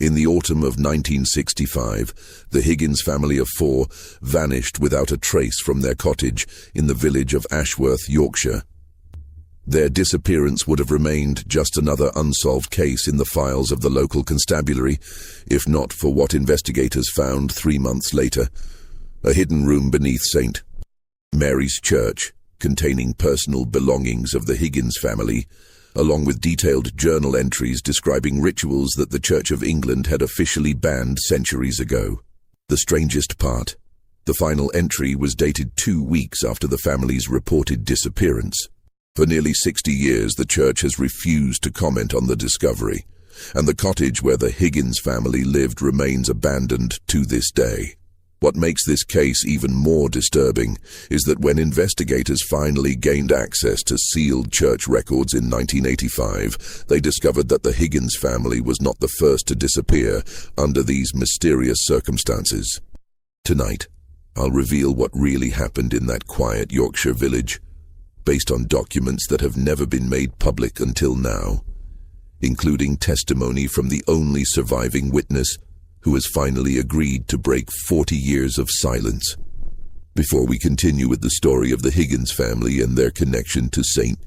In the autumn of 1965, the Higgins family of 4 vanished without a trace from their cottage in the village of Ashworth, Yorkshire. Their disappearance would have remained just another unsolved case in the files of the local constabulary, if not for what investigators found 3 months later: a hidden room beneath St. Mary's Church, containing personal belongings of the Higgins family, along with detailed journal entries describing rituals that the Church of England had officially banned centuries ago. The strangest part: the final entry was dated 2 weeks after the family's reported disappearance. For nearly 60 years, the church has refused to comment on the discovery, and the cottage where the Higgins family lived remains abandoned to this day. What makes this case even more disturbing is that when investigators finally gained access to sealed church records in 1985, they discovered that the Higgins family was not the first to disappear under these mysterious circumstances. Tonight, I'll reveal what really happened in that quiet Yorkshire village, based on documents that have never been made public until now, including testimony from the only surviving witness who has finally agreed to break 40 years of silence. Before we continue with the story of the Higgins family and their connection to St.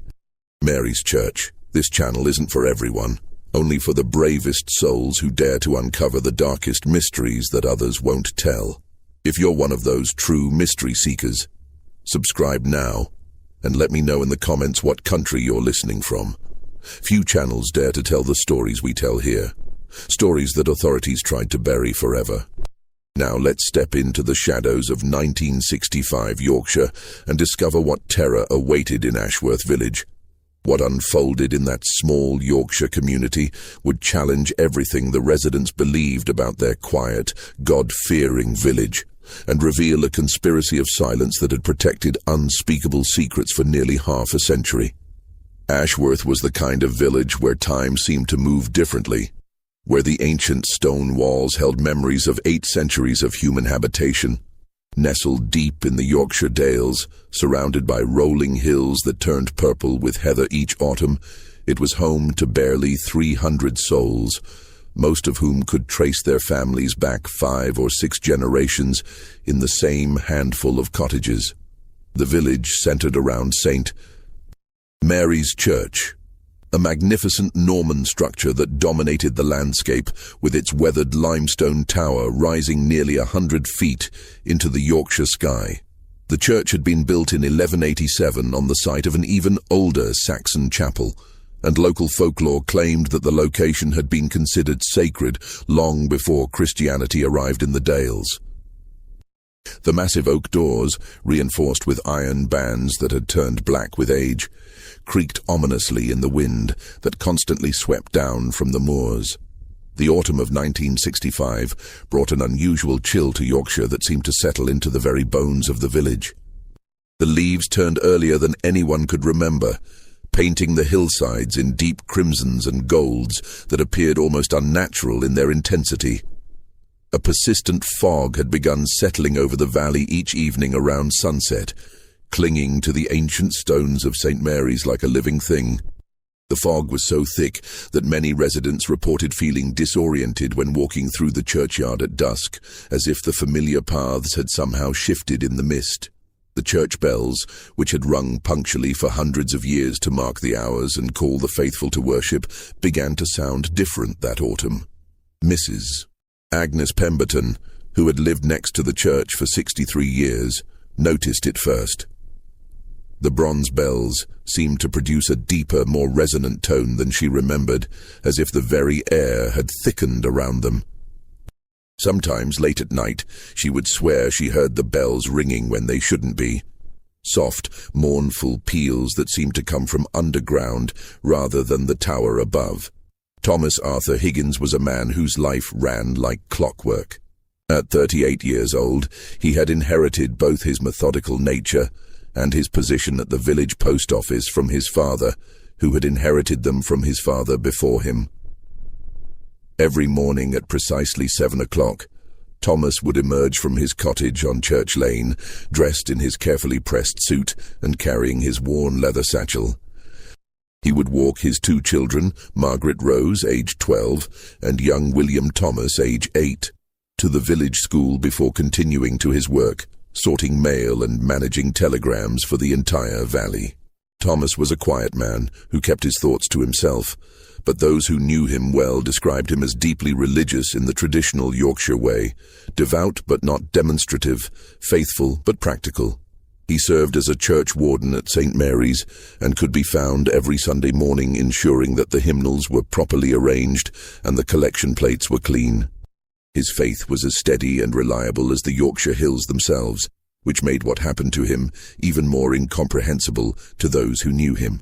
Mary's Church, this channel isn't for everyone, only for the bravest souls who dare to uncover the darkest mysteries that others won't tell. If you're one of those true mystery seekers, subscribe now and let me know in the comments what country you're listening from. Few channels dare to tell the stories we tell here, stories that authorities tried to bury forever. Now let's step into the shadows of 1965 Yorkshire and discover what terror awaited in Ashworth village. What unfolded in that small Yorkshire community would challenge everything the residents believed about their quiet, God-fearing village, and reveal a conspiracy of silence that had protected unspeakable secrets for nearly half a century. Ashworth was the kind of village where time seemed to move differently, where the ancient stone walls held memories of 8 centuries of human habitation. Nestled deep in the Yorkshire Dales, surrounded by rolling hills that turned purple with heather each autumn, it was home to barely 300 souls, most of whom could trace their families back 5 or 6 generations in the same handful of cottages. The village centered around St. Mary's Church, a magnificent Norman structure that dominated the landscape with its weathered limestone tower rising nearly 100 feet into the Yorkshire sky. The church had been built in 1187 on the site of an even older Saxon chapel, and local folklore claimed that the location had been considered sacred long before Christianity arrived in the Dales. The massive oak doors, reinforced with iron bands that had turned black with age, creaked ominously in the wind that constantly swept down from the moors. The autumn of 1965 brought an unusual chill to Yorkshire that seemed to settle into the very bones of the village. The leaves turned earlier than anyone could remember, painting the hillsides in deep crimsons and golds that appeared almost unnatural in their intensity. A persistent fog had begun settling over the valley each evening around sunset, clinging to the ancient stones of St. Mary's like a living thing. The fog was so thick that many residents reported feeling disoriented when walking through the churchyard at dusk, as if the familiar paths had somehow shifted in the mist. The church bells, which had rung punctually for hundreds of years to mark the hours and call the faithful to worship, began to sound different that autumn. Mrs. Agnes Pemberton, who had lived next to the church for 63 years, noticed it first. The bronze bells seemed to produce a deeper, more resonant tone than she remembered, as if the very air had thickened around them. Sometimes, late at night, she would swear she heard the bells ringing when they shouldn't be. Soft, mournful peals that seemed to come from underground rather than the tower above. Thomas Arthur Higgins was a man whose life ran like clockwork. At 38 years old, he had inherited both his methodical nature and his position at the village post office from his father, who had inherited them from his father before him. Every morning at precisely 7 o'clock, Thomas would emerge from his cottage on Church Lane, dressed in his carefully pressed suit and carrying his worn leather satchel. He would walk his two children, Margaret Rose, age 12, and young William Thomas, age 8, to the village school before continuing to his work, sorting mail and managing telegrams for the entire valley. Thomas was a quiet man who kept his thoughts to himself, but those who knew him well described him as deeply religious in the traditional Yorkshire way, devout but not demonstrative, faithful but practical. He served as a church warden at St. Mary's and could be found every Sunday morning ensuring that the hymnals were properly arranged and the collection plates were clean. His faith was as steady and reliable as the Yorkshire hills themselves, which made what happened to him even more incomprehensible to those who knew him.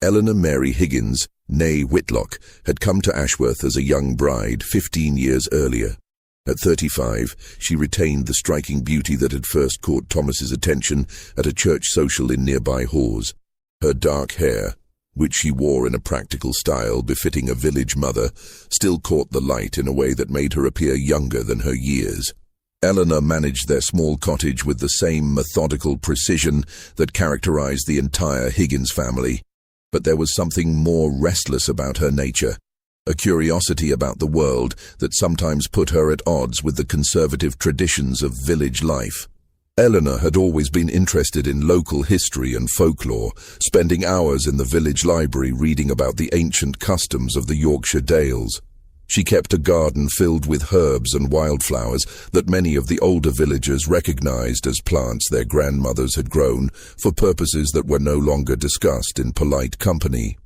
Eleanor Mary Higgins, née Whitlock, had come to Ashworth as a young bride 15 years earlier. At 35, she retained the striking beauty that had first caught Thomas's attention at a church social in nearby Hawes. Her dark hair, which she wore in a practical style befitting a village mother, still caught the light in a way that made her appear younger than her years. Eleanor managed their small cottage with the same methodical precision that characterized the entire Higgins family. But there was something more restless about her nature, a curiosity about the world that sometimes put her at odds with the conservative traditions of village life. Eleanor had always been interested in local history and folklore, spending hours in the village library reading about the ancient customs of the Yorkshire Dales. She kept a garden filled with herbs and wildflowers that many of the older villagers recognized as plants their grandmothers had grown for purposes that were no longer discussed in polite company.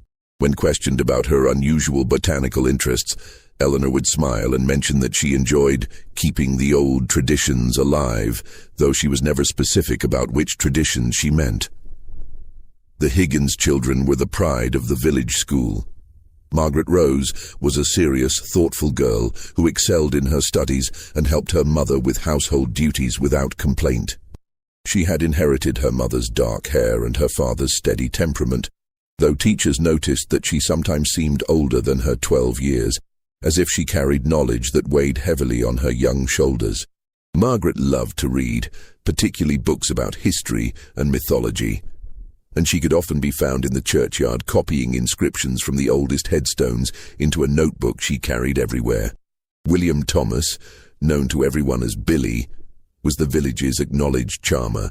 When questioned about her unusual botanical interests, Eleanor would smile and mention that she enjoyed keeping the old traditions alive, though she was never specific about which traditions she meant. The Higgins children were the pride of the village school. Margaret Rose was a serious, thoughtful girl who excelled in her studies and helped her mother with household duties without complaint. She had inherited her mother's dark hair and her father's steady temperament, though teachers noticed that she sometimes seemed older than her 12 years, as if she carried knowledge that weighed heavily on her young shoulders. Margaret loved to read, particularly books about history and mythology, and she could often be found in the churchyard copying inscriptions from the oldest headstones into a notebook she carried everywhere. William Thomas, known to everyone as Billy, was the village's acknowledged charmer.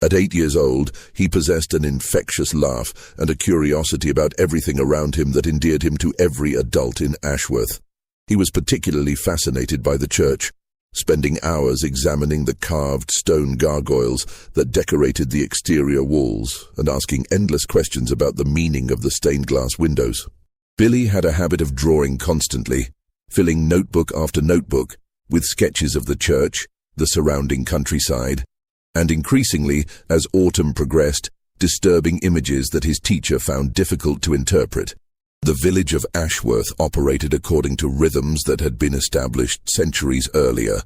At 8 years old, he possessed an infectious laugh and a curiosity about everything around him that endeared him to every adult in Ashworth. He was particularly fascinated by the church, spending hours examining the carved stone gargoyles that decorated the exterior walls and asking endless questions about the meaning of the stained glass windows. Billy had a habit of drawing constantly, filling notebook after notebook with sketches of the church, the surrounding countryside, and increasingly, as autumn progressed, disturbing images that his teacher found difficult to interpret. The village of Ashworth operated according to rhythms that had been established centuries earlier.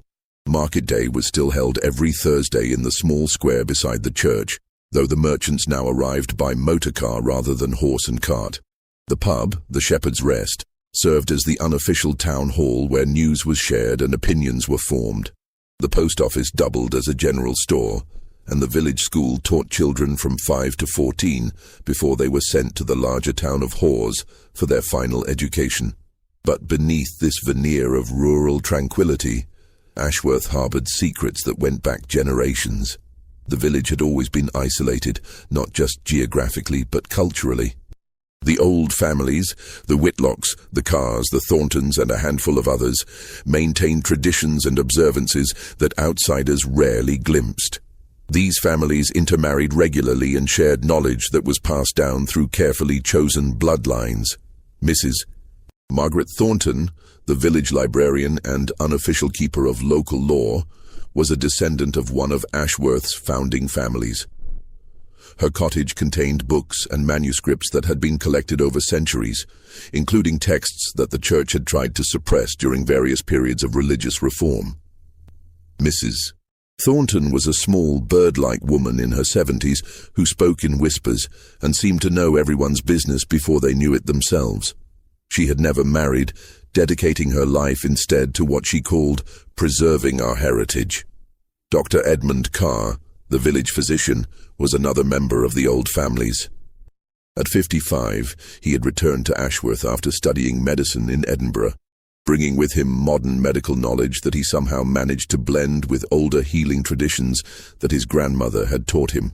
Market day was still held every Thursday in the small square beside the church, though the merchants now arrived by motor car rather than horse and cart. The pub, the Shepherd's Rest, served as the unofficial town hall where news was shared and opinions were formed. The post office doubled as a general store, and the village school taught children from 5 to 14 before they were sent to the larger town of Hawes for their final education. But beneath this veneer of rural tranquility, Ashworth harbored secrets that went back generations. The village had always been isolated, not just geographically but culturally. The old families, the Whitlocks, the Carrs, the Thorntons, and a handful of others, maintained traditions and observances that outsiders rarely glimpsed. These families intermarried regularly and shared knowledge that was passed down through carefully chosen bloodlines. Mrs. Margaret Thornton, the village librarian and unofficial keeper of local law, was a descendant of one of Ashworth's founding families. Her cottage contained books and manuscripts that had been collected over centuries, including texts that the church had tried to suppress during various periods of religious reform. Mrs. Thornton was a small, bird-like woman in her 70s who spoke in whispers and seemed to know everyone's business before they knew it themselves. She had never married, dedicating her life instead to what she called preserving our heritage. Dr. Edmund Carr, the village physician, was another member of the old families. At 55, he had returned to Ashworth after studying medicine in Edinburgh, bringing with him modern medical knowledge that he somehow managed to blend with older healing traditions that his grandmother had taught him.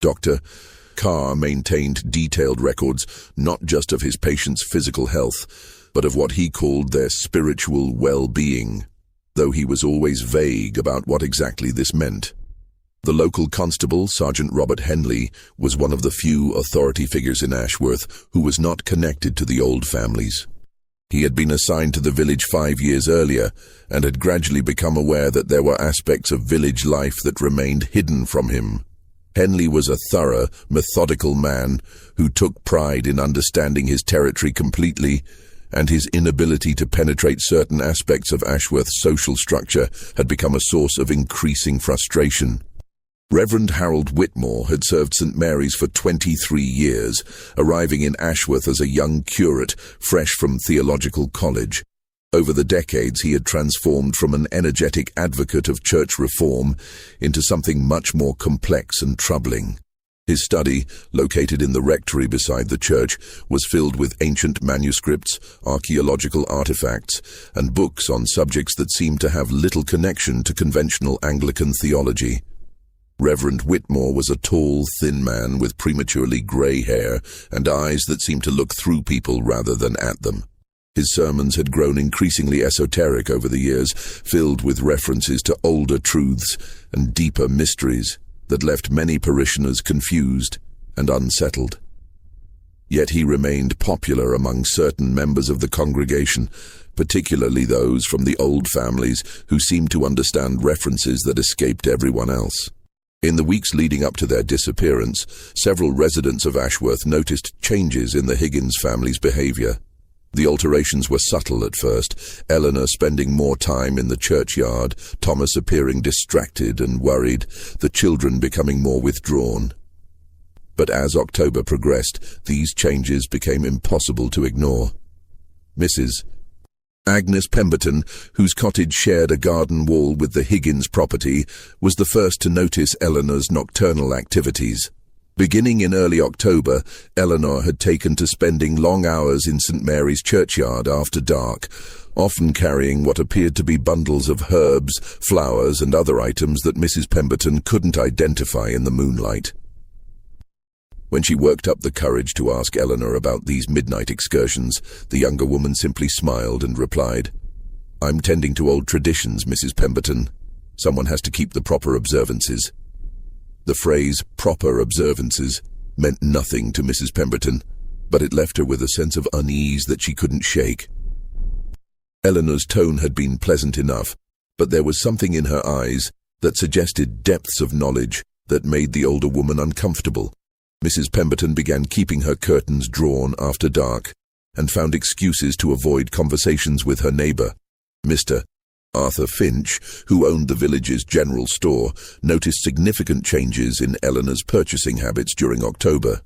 Dr. Carr maintained detailed records not just of his patients' physical health, but of what he called their spiritual well-being, though he was always vague about what exactly this meant. The local constable, Sergeant Robert Henley, was one of the few authority figures in Ashworth who was not connected to the old families. He had been assigned to the village 5 years earlier and had gradually become aware that there were aspects of village life that remained hidden from him. Henley was a thorough, methodical man who took pride in understanding his territory completely, and his inability to penetrate certain aspects of Ashworth's social structure had become a source of increasing frustration. Reverend Harold Whitmore had served St. Mary's for 23 years, arriving in Ashworth as a young curate fresh from theological college. Over the decades, he had transformed from an energetic advocate of church reform into something much more complex and troubling. His study, located in the rectory beside the church, was filled with ancient manuscripts, archaeological artifacts, and books on subjects that seemed to have little connection to conventional Anglican theology. Reverend Whitmore was a tall, thin man with prematurely grey hair and eyes that seemed to look through people rather than at them. His sermons had grown increasingly esoteric over the years, filled with references to older truths and deeper mysteries that left many parishioners confused and unsettled. Yet he remained popular among certain members of the congregation, particularly those from the old families who seemed to understand references that escaped everyone else. In the weeks leading up to their disappearance, several residents of Ashworth noticed changes in the Higgins family's behavior. The alterations were subtle at first, Eleanor spending more time in the churchyard, Thomas appearing distracted and worried, the children becoming more withdrawn. But as October progressed, these changes became impossible to ignore. Mrs. Agnes Pemberton, whose cottage shared a garden wall with the Higgins property, was the first to notice Eleanor's nocturnal activities. Beginning in early October, Eleanor had taken to spending long hours in St. Mary's churchyard after dark, often carrying what appeared to be bundles of herbs, flowers, and other items that Mrs. Pemberton couldn't identify in the moonlight. When she worked up the courage to ask Eleanor about these midnight excursions, the younger woman simply smiled and replied, "I'm tending to old traditions, Mrs. Pemberton. Someone has to keep the proper observances." The phrase "proper observances" meant nothing to Mrs. Pemberton, but it left her with a sense of unease that she couldn't shake. Eleanor's tone had been pleasant enough, but there was something in her eyes that suggested depths of knowledge that made the older woman uncomfortable. Mrs. Pemberton began keeping her curtains drawn after dark and found excuses to avoid conversations with her neighbour. Mr. Arthur Finch, who owned the village's general store, noticed significant changes in Eleanor's purchasing habits during October.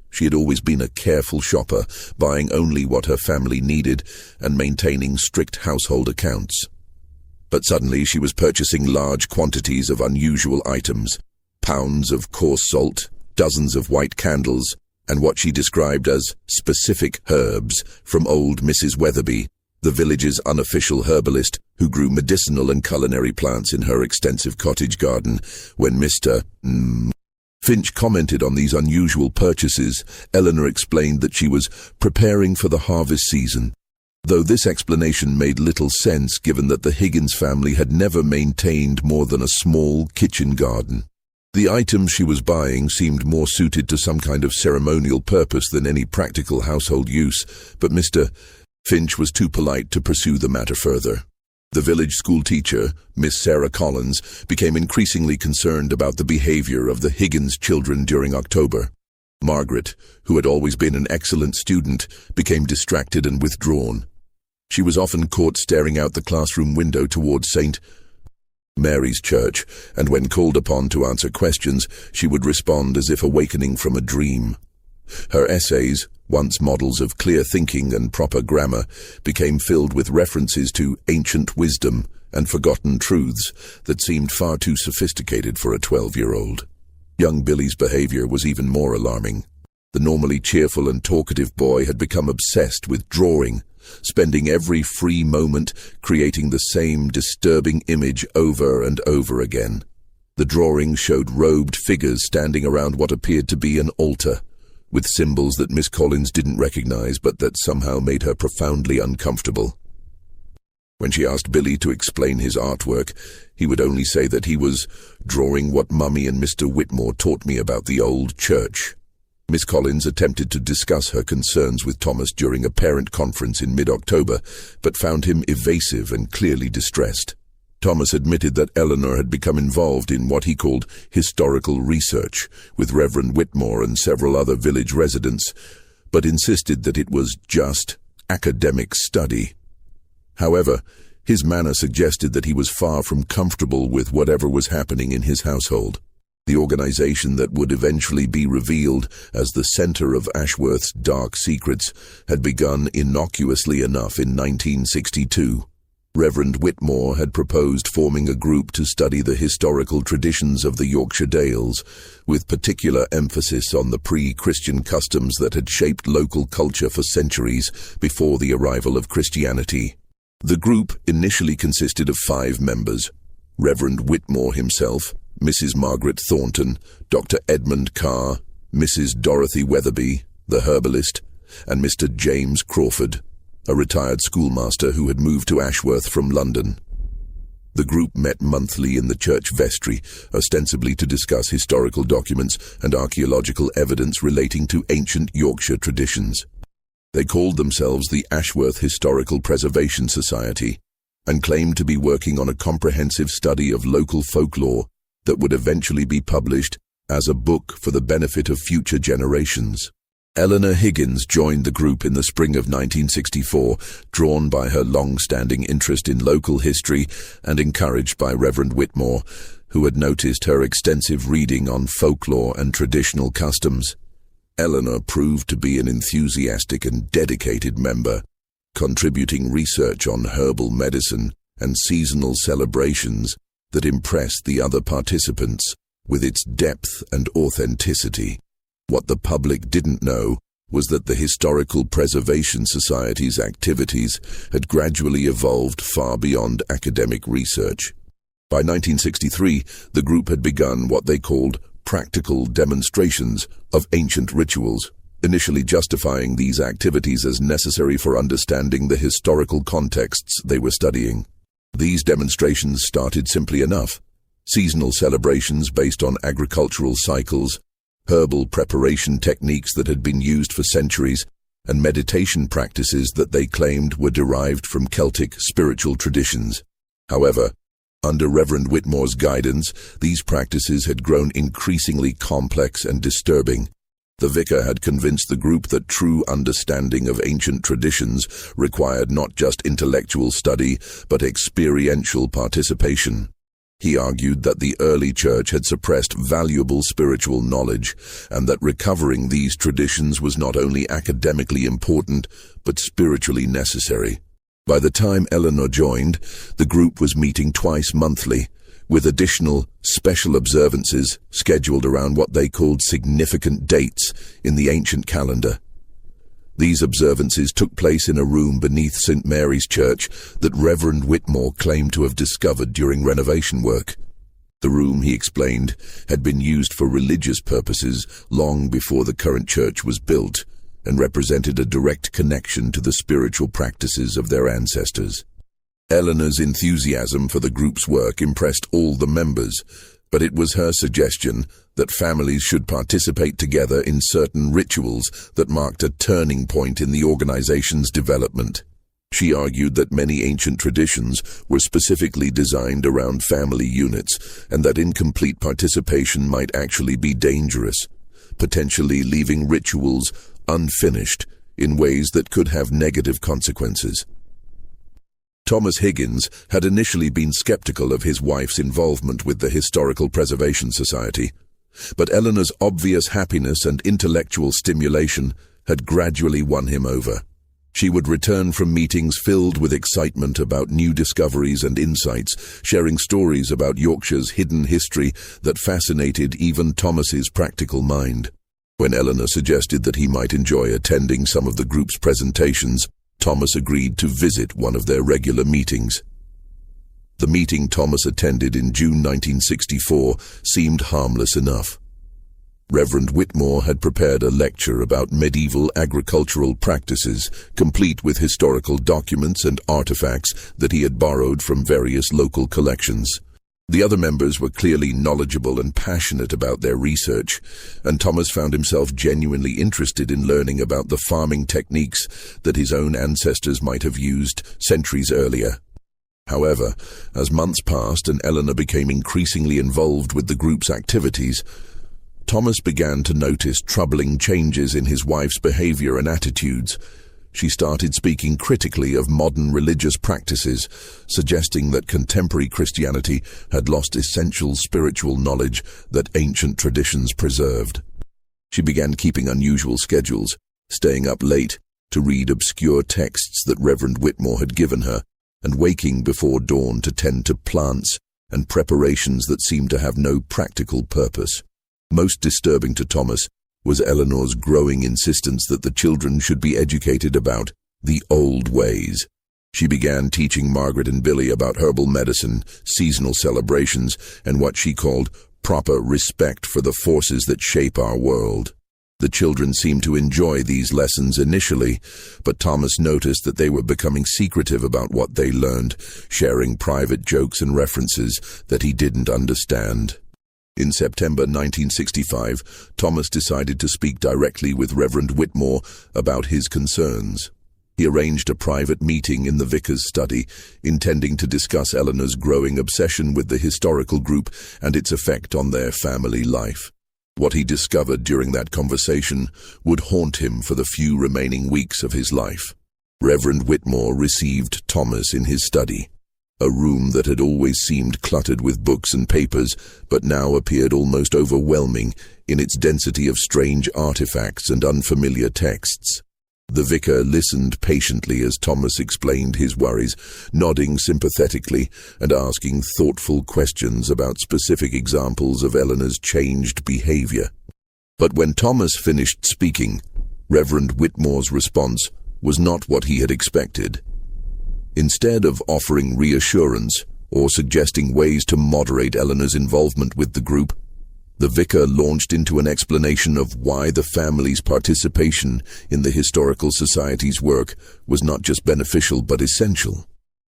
She had always been a careful shopper, buying only what her family needed and maintaining strict household accounts. But suddenly she was purchasing large quantities of unusual items, pounds of coarse salt, dozens of white candles, and what she described as specific herbs from old Mrs. Weatherby, the village's unofficial herbalist who grew medicinal and culinary plants in her extensive cottage garden. When Mr. Finch commented on these unusual purchases, Eleanor explained that she was preparing for the harvest season, though this explanation made little sense given that the Higgins family had never maintained more than a small kitchen garden. The items she was buying seemed more suited to some kind of ceremonial purpose than any practical household use, but Mr. Finch was too polite to pursue the matter further. The village school teacher, Miss Sarah Collins, became increasingly concerned about the behavior of the Higgins children during October. Margaret, who had always been an excellent student, became distracted and withdrawn. She was often caught staring out the classroom window towards St. Mary's Church, and when called upon to answer questions, she would respond as if awakening from a dream. Her essays, once models of clear thinking and proper grammar, became filled with references to ancient wisdom and forgotten truths that seemed far too sophisticated for a 12-year-old. Young Billy's behavior was even more alarming. The normally cheerful and talkative boy had become obsessed with drawing, spending every free moment creating the same disturbing image over and over again. The drawings showed robed figures standing around what appeared to be an altar, with symbols that Miss Collins didn't recognize but that somehow made her profoundly uncomfortable. When she asked Billy to explain his artwork, he would only say that he was drawing what Mummy and Mr. Whitmore taught me about the old church. Miss Collins attempted to discuss her concerns with Thomas during a parent conference in mid-October, but found him evasive and clearly distressed. Thomas admitted that Eleanor had become involved in what he called historical research with Reverend Whitmore and several other village residents, but insisted that it was just academic study. However, his manner suggested that he was far from comfortable with whatever was happening in his household. The organization that would eventually be revealed as the center of Ashworth's dark secrets had begun innocuously enough in 1962. Reverend Whitmore had proposed forming a group to study the historical traditions of the Yorkshire Dales, with particular emphasis on the pre-Christian customs that had shaped local culture for centuries before the arrival of Christianity. The group initially consisted of 5 members: Reverend Whitmore himself, Mrs. Margaret Thornton, Dr. Edmund Carr, Mrs. Dorothy Weatherby, the herbalist, and Mr. James Crawford, a retired schoolmaster who had moved to Ashworth from London. The group met monthly in the church vestry, ostensibly to discuss historical documents and archaeological evidence relating to ancient Yorkshire traditions. They called themselves the Ashworth Historical Preservation Society and claimed to be working on a comprehensive study of local folklore that would eventually be published as a book for the benefit of future generations. Eleanor Higgins joined the group in the spring of 1964, drawn by her long-standing interest in local history and encouraged by Reverend Whitmore, who had noticed her extensive reading on folklore and traditional customs. Eleanor proved to be an enthusiastic and dedicated member, contributing research on herbal medicine and seasonal celebrations that impressed the other participants with its depth and authenticity. What the public didn't know was that the Historical Preservation Society's activities had gradually evolved far beyond academic research. By 1963, the group had begun what they called practical demonstrations of ancient rituals, initially justifying these activities as necessary for understanding the historical contexts they were studying. These demonstrations started simply enough: seasonal celebrations based on agricultural cycles, herbal preparation techniques that had been used for centuries, and meditation practices that they claimed were derived from Celtic spiritual traditions. However, under Reverend Whitmore's guidance, these practices had grown increasingly complex and disturbing. The vicar had convinced the group that true understanding of ancient traditions required not just intellectual study, but experiential participation. He argued that the early church had suppressed valuable spiritual knowledge, and that recovering these traditions was not only academically important, but spiritually necessary. By the time Eleanor joined, the group was meeting twice monthly, with additional special observances scheduled around what they called significant dates in the ancient calendar. These observances took place in a room beneath St. Mary's Church that Reverend Whitmore claimed to have discovered during renovation work. The room, he explained, had been used for religious purposes long before the current church was built, and represented a direct connection to the spiritual practices of their ancestors. Eleanor's enthusiasm for the group's work impressed all the members, but it was her suggestion that families should participate together in certain rituals that marked a turning point in the organization's development. She argued that many ancient traditions were specifically designed around family units, and that incomplete participation might actually be dangerous, potentially leaving rituals unfinished in ways that could have negative consequences. Thomas Higgins had initially been skeptical of his wife's involvement with the Historical Preservation Society, but Eleanor's obvious happiness and intellectual stimulation had gradually won him over. She would return from meetings filled with excitement about new discoveries and insights, sharing stories about Yorkshire's hidden history that fascinated even Thomas's practical mind. When Eleanor suggested that he might enjoy attending some of the group's presentations, Thomas agreed to visit one of their regular meetings. The meeting Thomas attended in June 1964 seemed harmless enough. Reverend Whitmore had prepared a lecture about medieval agricultural practices, complete with historical documents and artifacts that he had borrowed from various local collections. The other members were clearly knowledgeable and passionate about their research, and Thomas found himself genuinely interested in learning about the farming techniques that his own ancestors might have used centuries earlier. However, as months passed and Eleanor became increasingly involved with the group's activities, Thomas began to notice troubling changes in his wife's behavior and attitudes. She started speaking critically of modern religious practices, suggesting that contemporary Christianity had lost essential spiritual knowledge that ancient traditions preserved. She began keeping unusual schedules, staying up late to read obscure texts that Reverend Whitmore had given her, and waking before dawn to tend to plants and preparations that seemed to have no practical purpose. Most disturbing to Thomas was Eleanor's growing insistence that the children should be educated about the old ways. She began teaching Margaret and Billy about herbal medicine, seasonal celebrations, and what she called proper respect for the forces that shape our world. The children seemed to enjoy these lessons initially, but Thomas noticed that they were becoming secretive about what they learned, sharing private jokes and references that he didn't understand. In September 1965, Thomas decided to speak directly with Reverend Whitmore about his concerns. He arranged a private meeting in the vicar's study, intending to discuss Eleanor's growing obsession with the historical group and its effect on their family life. What he discovered during that conversation would haunt him for the few remaining weeks of his life. Reverend Whitmore received Thomas in his study, a room that had always seemed cluttered with books and papers, but now appeared almost overwhelming in its density of strange artifacts and unfamiliar texts. The vicar listened patiently as Thomas explained his worries, nodding sympathetically and asking thoughtful questions about specific examples of Eleanor's changed behavior. But when Thomas finished speaking, Reverend Whitmore's response was not what he had expected. Instead of offering reassurance or suggesting ways to moderate Eleanor's involvement with the group, the vicar launched into an explanation of why the family's participation in the Historical Society's work was not just beneficial but essential.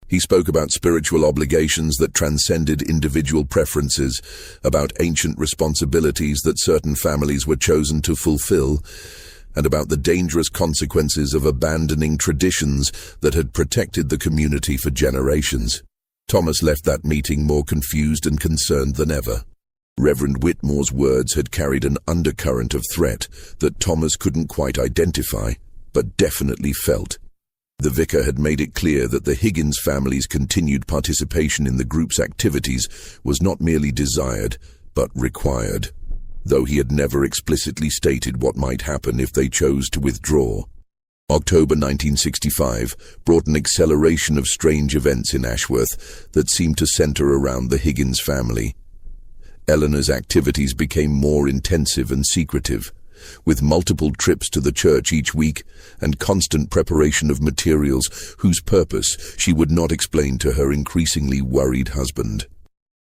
He spoke about spiritual obligations that transcended individual preferences, about ancient responsibilities that certain families were chosen to fulfill, and about the dangerous consequences of abandoning traditions that had protected the community for generations. Thomas left that meeting more confused and concerned than ever. Reverend Whitmore's words had carried an undercurrent of threat that Thomas couldn't quite identify, but definitely felt. The vicar had made it clear that the Higgins family's continued participation in the group's activities was not merely desired, but required, though he had never explicitly stated what might happen if they chose to withdraw. October 1965 brought an acceleration of strange events in Ashworth that seemed to center around the Higgins family. Eleanor's activities became more intensive and secretive, with multiple trips to the church each week and constant preparation of materials whose purpose she would not explain to her increasingly worried husband.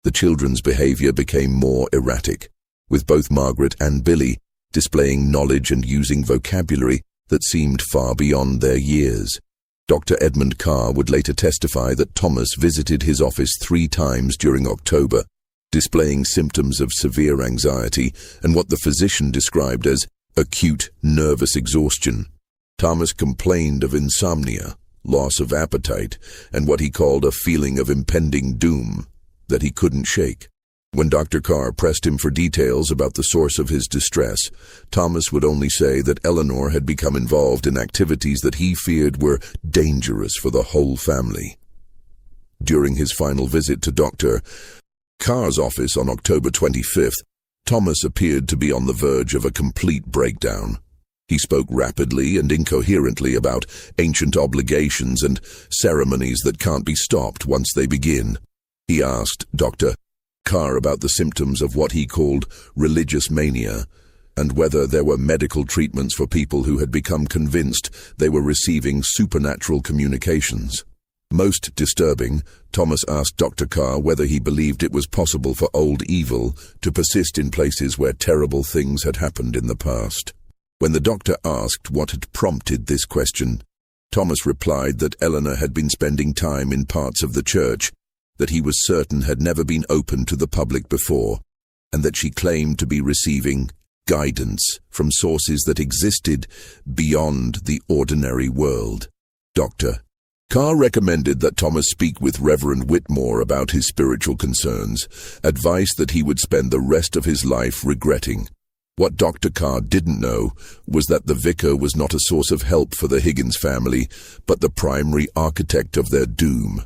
The children's behavior became more erratic, with both Margaret and Billy displaying knowledge and using vocabulary that seemed far beyond their years. Dr. Edmund Carr would later testify that Thomas visited his office 3 times during October, displaying symptoms of severe anxiety and what the physician described as acute nervous exhaustion. Thomas complained of insomnia, loss of appetite, and what he called a feeling of impending doom that he couldn't shake. When Dr. Carr pressed him for details about the source of his distress, Thomas would only say that Eleanor had become involved in activities that he feared were dangerous for the whole family. During his final visit to Dr. Carr's office on October 25th, Thomas appeared to be on the verge of a complete breakdown. He spoke rapidly and incoherently about ancient obligations and ceremonies that can't be stopped once they begin. He asked Dr. Carr about the symptoms of what he called religious mania, and whether there were medical treatments for people who had become convinced they were receiving supernatural communications. Most disturbing, Thomas asked Dr. Carr whether he believed it was possible for old evil to persist in places where terrible things had happened in the past. When the doctor asked what had prompted this question, Thomas replied that Eleanor had been spending time in parts of the church that he was certain had never been open to the public before, and that she claimed to be receiving guidance from sources that existed beyond the ordinary world. Dr. Carr recommended that Thomas speak with Reverend Whitmore about his spiritual concerns, advice that he would spend the rest of his life regretting. What Dr. Carr didn't know was that the vicar was not a source of help for the Higgins family, but the primary architect of their doom.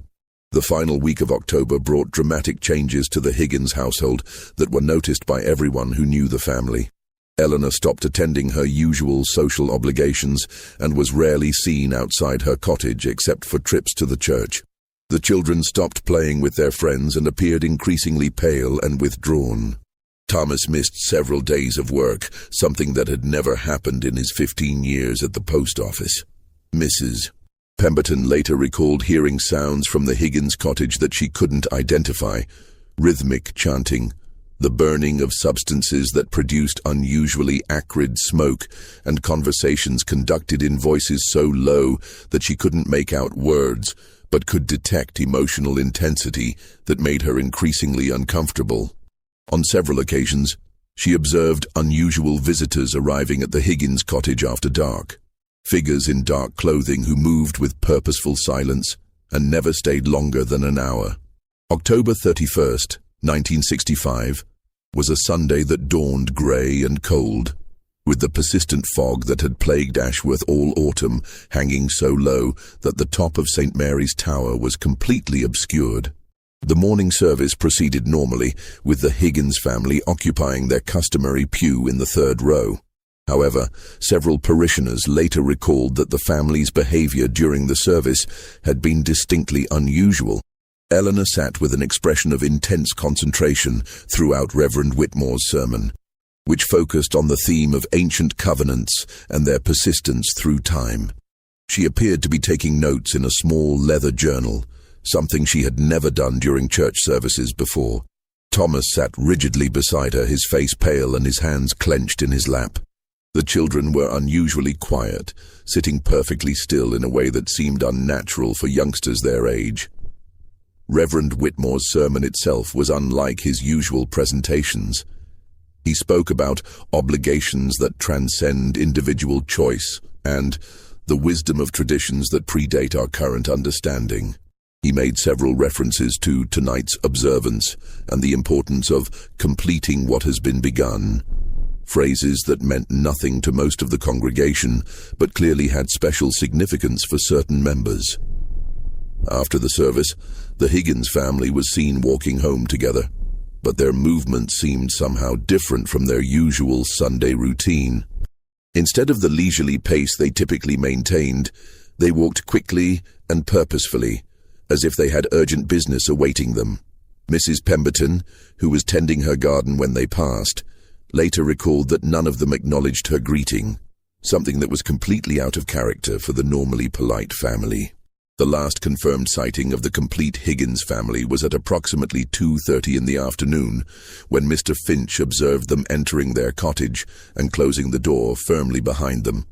The final week of October brought dramatic changes to the Higgins household that were noticed by everyone who knew the family. Eleanor stopped attending her usual social obligations and was rarely seen outside her cottage except for trips to the church. The children stopped playing with their friends and appeared increasingly pale and withdrawn. Thomas missed several days of work, something that had never happened in his 15 years at the post office. Mrs. Pemberton later recalled hearing sounds from the Higgins cottage that she couldn't identify: rhythmic chanting, the burning of substances that produced unusually acrid smoke, and conversations conducted in voices so low that she couldn't make out words, but could detect emotional intensity that made her increasingly uncomfortable. On several occasions, she observed unusual visitors arriving at the Higgins cottage after dark. Figures in dark clothing who moved with purposeful silence and never stayed longer than an hour. October 31st, 1965, was a Sunday that dawned grey and cold, with the persistent fog that had plagued Ashworth all autumn hanging so low that the top of St. Mary's Tower was completely obscured. The morning service proceeded normally, with the Higgins family occupying their customary pew in the third row. However, several parishioners later recalled that the family's behavior during the service had been distinctly unusual. Eleanor sat with an expression of intense concentration throughout Reverend Whitmore's sermon, which focused on the theme of ancient covenants and their persistence through time. She appeared to be taking notes in a small leather journal, something she had never done during church services before. Thomas sat rigidly beside her, his face pale and his hands clenched in his lap. The children were unusually quiet, sitting perfectly still in a way that seemed unnatural for youngsters their age. Reverend Whitmore's sermon itself was unlike his usual presentations. He spoke about obligations that transcend individual choice and the wisdom of traditions that predate our current understanding. He made several references to tonight's observance and the importance of completing what has been begun. Phrases that meant nothing to most of the congregation, but clearly had special significance for certain members. After the service, the Higgins family was seen walking home together, but their movement seemed somehow different from their usual Sunday routine. Instead of the leisurely pace they typically maintained, they walked quickly and purposefully, as if they had urgent business awaiting them. Mrs. Pemberton, who was tending her garden when they passed, later recalled that none of them acknowledged her greeting, something that was completely out of character for the normally polite family. The last confirmed sighting of the complete Higgins family was at approximately 2:30 in the afternoon, when Mr. Finch observed them entering their cottage and closing the door firmly behind them.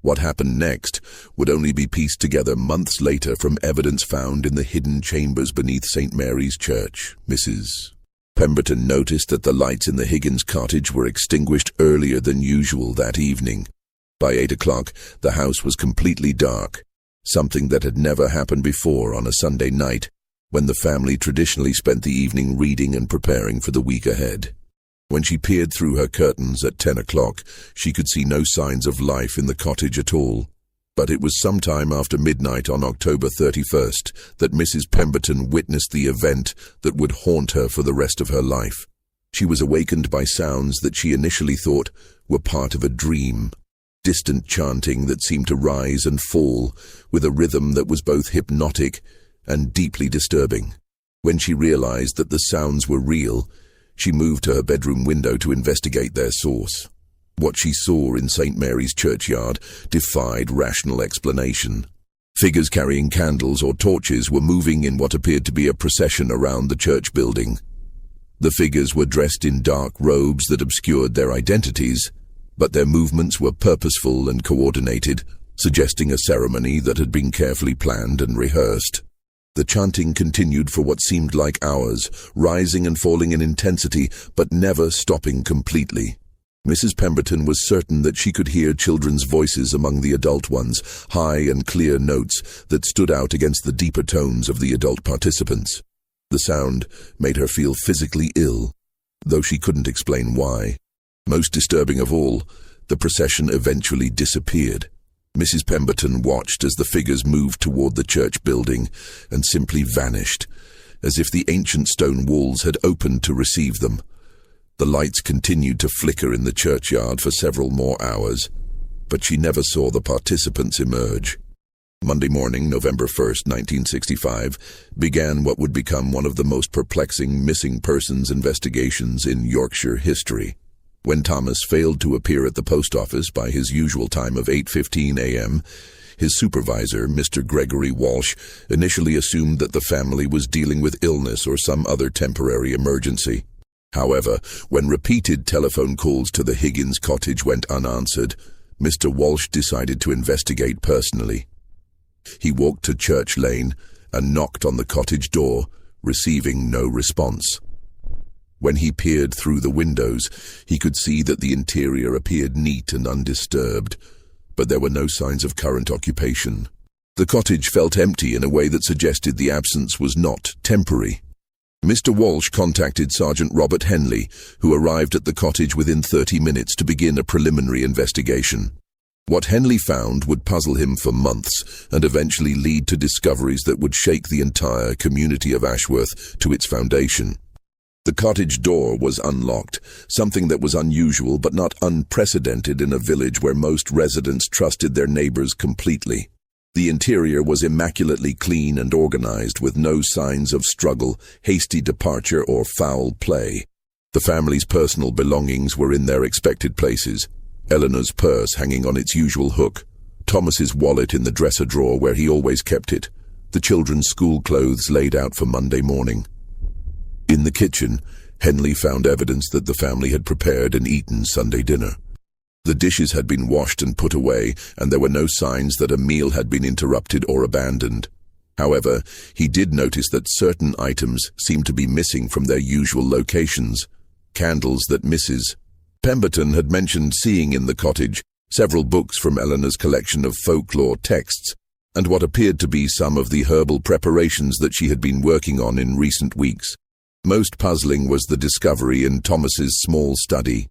What happened next would only be pieced together months later from evidence found in the hidden chambers beneath St. Mary's Church. Mrs. Pemberton noticed that the lights in the Higgins cottage were extinguished earlier than usual that evening. By 8 o'clock, the house was completely dark, something that had never happened before on a Sunday night, when the family traditionally spent the evening reading and preparing for the week ahead. When she peered through her curtains at 10 o'clock, she could see no signs of life in the cottage at all. But it was sometime after midnight on October 31st that Mrs. Pemberton witnessed the event that would haunt her for the rest of her life. She was awakened by sounds that she initially thought were part of a dream. Distant chanting that seemed to rise and fall, with a rhythm that was both hypnotic and deeply disturbing. When she realized that the sounds were real, She moved to her bedroom window to investigate their source. What she saw in St. Mary's churchyard defied rational explanation. Figures carrying candles or torches were moving in what appeared to be a procession around the church building. The figures were dressed in dark robes that obscured their identities, but their movements were purposeful and coordinated, suggesting a ceremony that had been carefully planned and rehearsed. The chanting continued for what seemed like hours, rising and falling in intensity, but never stopping completely. Mrs. Pemberton was certain that she could hear children's voices among the adult ones, high and clear notes that stood out against the deeper tones of the adult participants. The sound made her feel physically ill, though she couldn't explain why. Most disturbing of all, the procession eventually disappeared. Mrs. Pemberton watched as the figures moved toward the church building and simply vanished, as if the ancient stone walls had opened to receive them. The lights continued to flicker in the churchyard for several more hours, but she never saw the participants emerge. Monday morning, November 1st, 1965, began what would become one of the most perplexing missing persons investigations in Yorkshire history. When Thomas failed to appear at the post office by his usual time of 8:15 a.m., his supervisor, Mr. Gregory Walsh, initially assumed that the family was dealing with illness or some other temporary emergency. However, when repeated telephone calls to the Higgins cottage went unanswered, Mr. Walsh decided to investigate personally. He walked to Church Lane and knocked on the cottage door, receiving no response. When he peered through the windows, he could see that the interior appeared neat and undisturbed, but there were no signs of current occupation. The cottage felt empty in a way that suggested the absence was not temporary. Mr. Walsh contacted Sergeant Robert Henley, who arrived at the cottage within 30 minutes to begin a preliminary investigation. What Henley found would puzzle him for months and eventually lead to discoveries that would shake the entire community of Ashworth to its foundation. The cottage door was unlocked, something that was unusual but not unprecedented in a village where most residents trusted their neighbors completely. The interior was immaculately clean and organized, with no signs of struggle, hasty departure, or foul play. The family's personal belongings were in their expected places. Eleanor's purse hanging on its usual hook, Thomas's wallet in the dresser drawer where he always kept it, the children's school clothes laid out for Monday morning. In the kitchen, Henley found evidence that the family had prepared and eaten Sunday dinner. The dishes had been washed and put away, and there were no signs that a meal had been interrupted or abandoned. However, he did notice that certain items seemed to be missing from their usual locations. Candles that Mrs. Pemberton had mentioned seeing in the cottage, several books from Eleanor's collection of folklore texts, and what appeared to be some of the herbal preparations that she had been working on in recent weeks. Most puzzling was the discovery in Thomas's small study.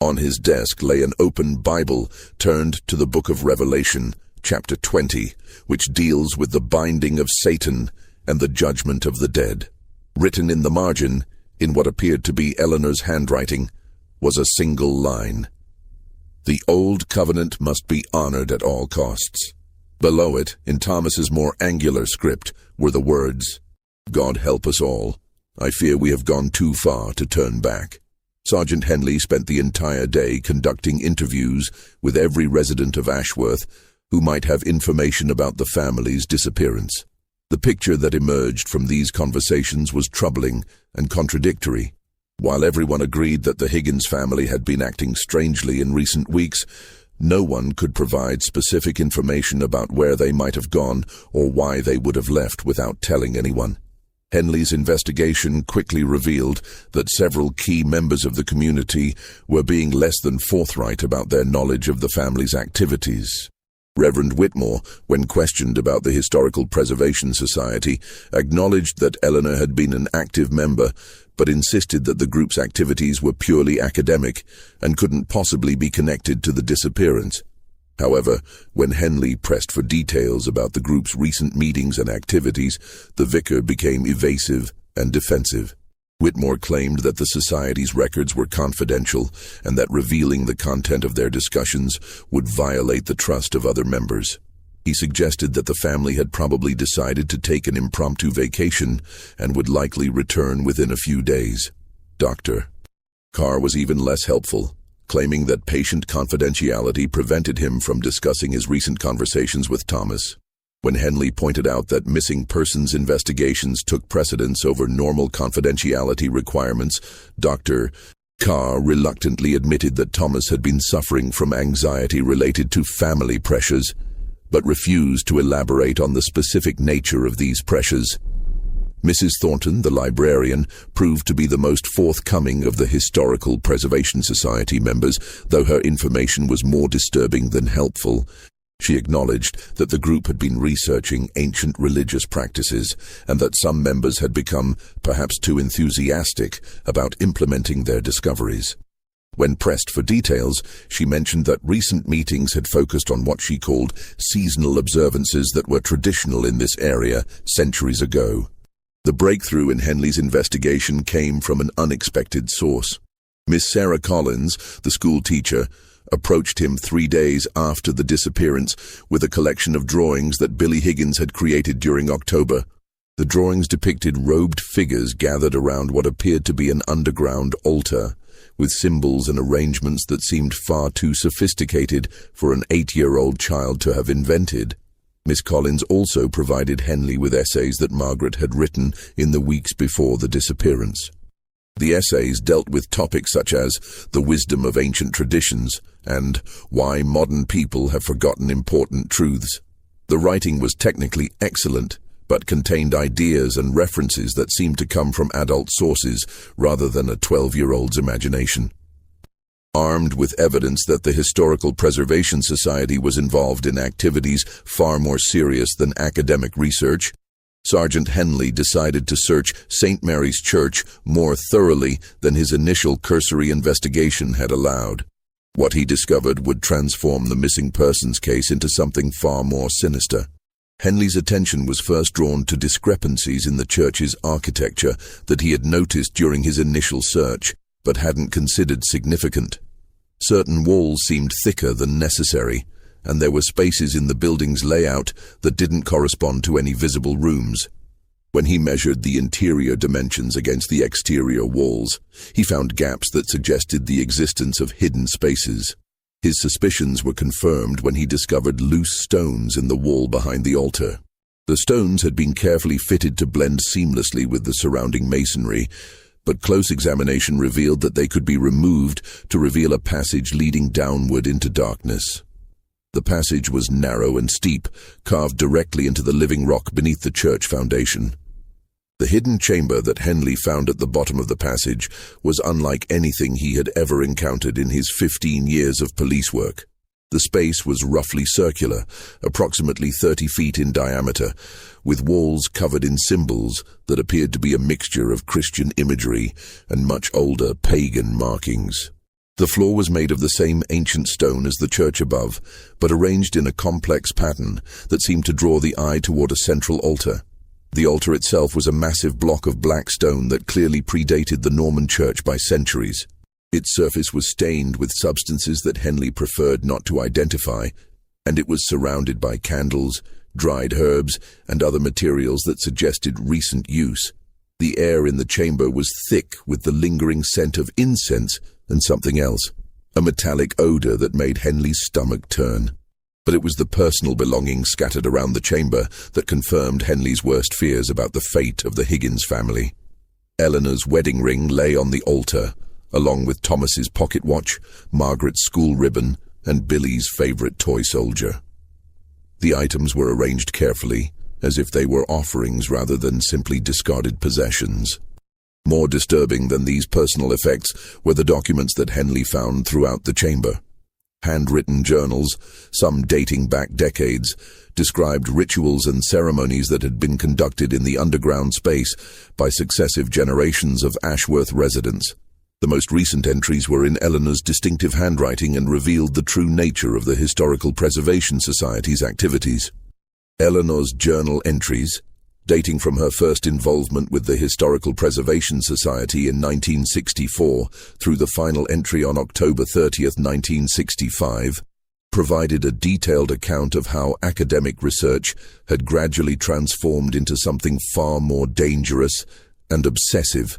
On his desk lay an open Bible turned to the Book of Revelation, chapter 20, which deals with the binding of Satan and the judgment of the dead. Written in the margin, in what appeared to be Eleanor's handwriting, was a single line: "The old covenant must be honored at all costs." Below it, in Thomas's more angular script, were the words, "God help us all. I fear we have gone too far to turn back." Sergeant Henley spent the entire day conducting interviews with every resident of Ashworth who might have information about the family's disappearance. The picture that emerged from these conversations was troubling and contradictory. While everyone agreed that the Higgins family had been acting strangely in recent weeks, no one could provide specific information about where they might have gone or why they would have left without telling anyone. Henley's investigation quickly revealed that several key members of the community were being less than forthright about their knowledge of the family's activities. Reverend Whitmore, when questioned about the Historical Preservation Society, acknowledged that Eleanor had been an active member, but insisted that the group's activities were purely academic and couldn't possibly be connected to the disappearance. However, when Henley pressed for details about the group's recent meetings and activities, the vicar became evasive and defensive. Whitmore claimed that the society's records were confidential and that revealing the content of their discussions would violate the trust of other members. He suggested that the family had probably decided to take an impromptu vacation and would likely return within a few days. Dr. Carr was even less helpful, claiming that patient confidentiality prevented him from discussing his recent conversations with Thomas. When Henley pointed out that missing persons investigations took precedence over normal confidentiality requirements, Dr. Carr reluctantly admitted that Thomas had been suffering from anxiety related to family pressures, but refused to elaborate on the specific nature of these pressures. Mrs. Thornton, the librarian, proved to be the most forthcoming of the Historical Preservation Society members, though her information was more disturbing than helpful. She acknowledged that the group had been researching ancient religious practices and that some members had become perhaps too enthusiastic about implementing their discoveries. When pressed for details, she mentioned that recent meetings had focused on what she called seasonal observances that were traditional in this area centuries ago. The breakthrough in Henley's investigation came from an unexpected source. Miss Sarah Collins, the school teacher, approached him 3 days after the disappearance with a collection of drawings that Billy Higgins had created during October. The drawings depicted robed figures gathered around what appeared to be an underground altar, with symbols and arrangements that seemed far too sophisticated for an 8-year-old child to have invented. Miss Collins also provided Henley with essays that Margaret had written in the weeks before the disappearance. The essays dealt with topics such as the wisdom of ancient traditions and why modern people have forgotten important truths. The writing was technically excellent, but contained ideas and references that seemed to come from adult sources rather than a 12-year-old's imagination. Armed with evidence that the Historical Preservation Society was involved in activities far more serious than academic research, Sergeant Henley decided to search St. Mary's Church more thoroughly than his initial cursory investigation had allowed. What he discovered would transform the missing persons case into something far more sinister. Henley's attention was first drawn to discrepancies in the church's architecture that he had noticed during his initial search, but hadn't considered significant. Certain walls seemed thicker than necessary, and there were spaces in the building's layout that didn't correspond to any visible rooms. When he measured the interior dimensions against the exterior walls, he found gaps that suggested the existence of hidden spaces. His suspicions were confirmed when he discovered loose stones in the wall behind the altar. The stones had been carefully fitted to blend seamlessly with the surrounding masonry, but close examination revealed that they could be removed to reveal a passage leading downward into darkness. The passage was narrow and steep, carved directly into the living rock beneath the church foundation. The hidden chamber that Henley found at the bottom of the passage was unlike anything he had ever encountered in his 15 years of police work. The space was roughly circular, approximately 30 feet in diameter, with walls covered in symbols that appeared to be a mixture of Christian imagery and much older pagan markings. The floor was made of the same ancient stone as the church above, but arranged in a complex pattern that seemed to draw the eye toward a central altar. The altar itself was a massive block of black stone that clearly predated the Norman church by centuries. Its surface was stained with substances that Henley preferred not to identify, and it was surrounded by candles, dried herbs, and other materials that suggested recent use. The air in the chamber was thick with the lingering scent of incense and something else, a metallic odor that made Henley's stomach turn. But it was the personal belongings scattered around the chamber that confirmed Henley's worst fears about the fate of the Higgins family. Eleanor's wedding ring lay on the altar, along with Thomas's pocket watch, Margaret's school ribbon, and Billy's favorite toy soldier. The items were arranged carefully, as if they were offerings rather than simply discarded possessions. More disturbing than these personal effects were the documents that Henley found throughout the chamber. Handwritten journals, some dating back decades, described rituals and ceremonies that had been conducted in the underground space by successive generations of Ashworth residents. The most recent entries were in Eleanor's distinctive handwriting and revealed the true nature of the Historical Preservation Society's activities. Eleanor's journal entries, dating from her first involvement with the Historical Preservation Society in 1964 through the final entry on October 30, 1965, provided a detailed account of how academic research had gradually transformed into something far more dangerous and obsessive.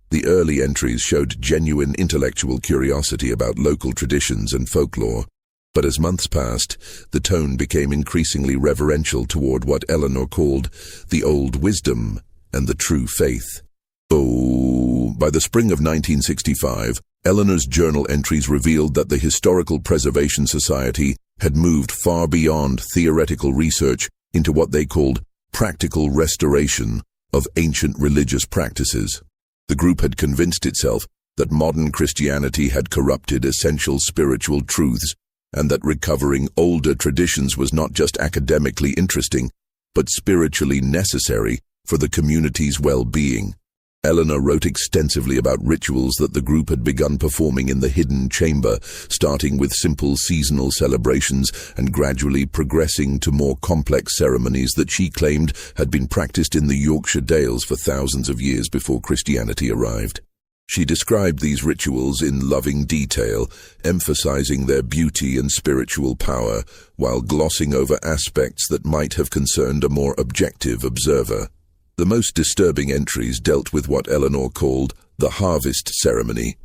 The early entries showed genuine intellectual curiosity about local traditions and folklore, but as months passed, the tone became increasingly reverential toward what Eleanor called the old wisdom and the true faith. By the spring of 1965, Eleanor's journal entries revealed that the Historical Preservation Society had moved far beyond theoretical research into what they called practical restoration of ancient religious practices. The group had convinced itself that modern Christianity had corrupted essential spiritual truths, and that recovering older traditions was not just academically interesting, but spiritually necessary for the community's well-being. Eleanor wrote extensively about rituals that the group had begun performing in the hidden chamber, starting with simple seasonal celebrations and gradually progressing to more complex ceremonies that she claimed had been practiced in the Yorkshire Dales for thousands of years before Christianity arrived. She described these rituals in loving detail, emphasizing their beauty and spiritual power, while glossing over aspects that might have concerned a more objective observer. The most disturbing entries dealt with what Eleanor called the harvest ceremony,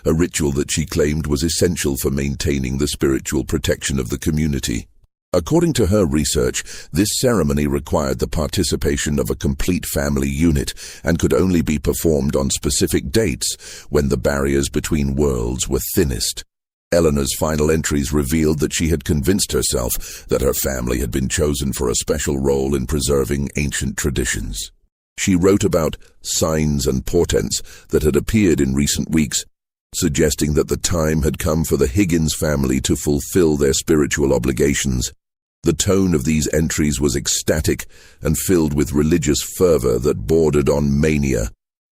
a ritual that she claimed was essential for maintaining the spiritual protection of the community. According to her research, this ceremony required the participation of a complete family unit and could only be performed on specific dates when the barriers between worlds were thinnest. Eleanor's final entries revealed that she had convinced herself that her family had been chosen for a special role in preserving ancient traditions. She wrote about signs and portents that had appeared in recent weeks, suggesting that the time had come for the Higgins family to fulfill their spiritual obligations. The tone of these entries was ecstatic and filled with religious fervor that bordered on mania.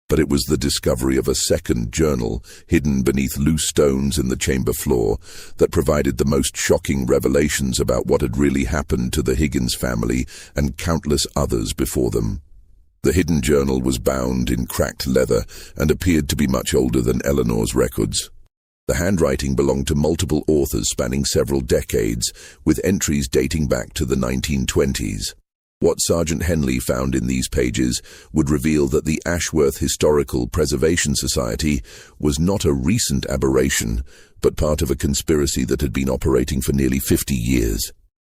But it was the discovery of a second journal, hidden beneath loose stones in the chamber floor, that provided the most shocking revelations about what had really happened to the Higgins family and countless others before them. The hidden journal was bound in cracked leather and appeared to be much older than Eleanor's records. The handwriting belonged to multiple authors spanning several decades, with entries dating back to the 1920s. What Sergeant Henley found in these pages would reveal that the Ashworth Historical Preservation Society was not a recent aberration, but part of a conspiracy that had been operating for nearly 50 years.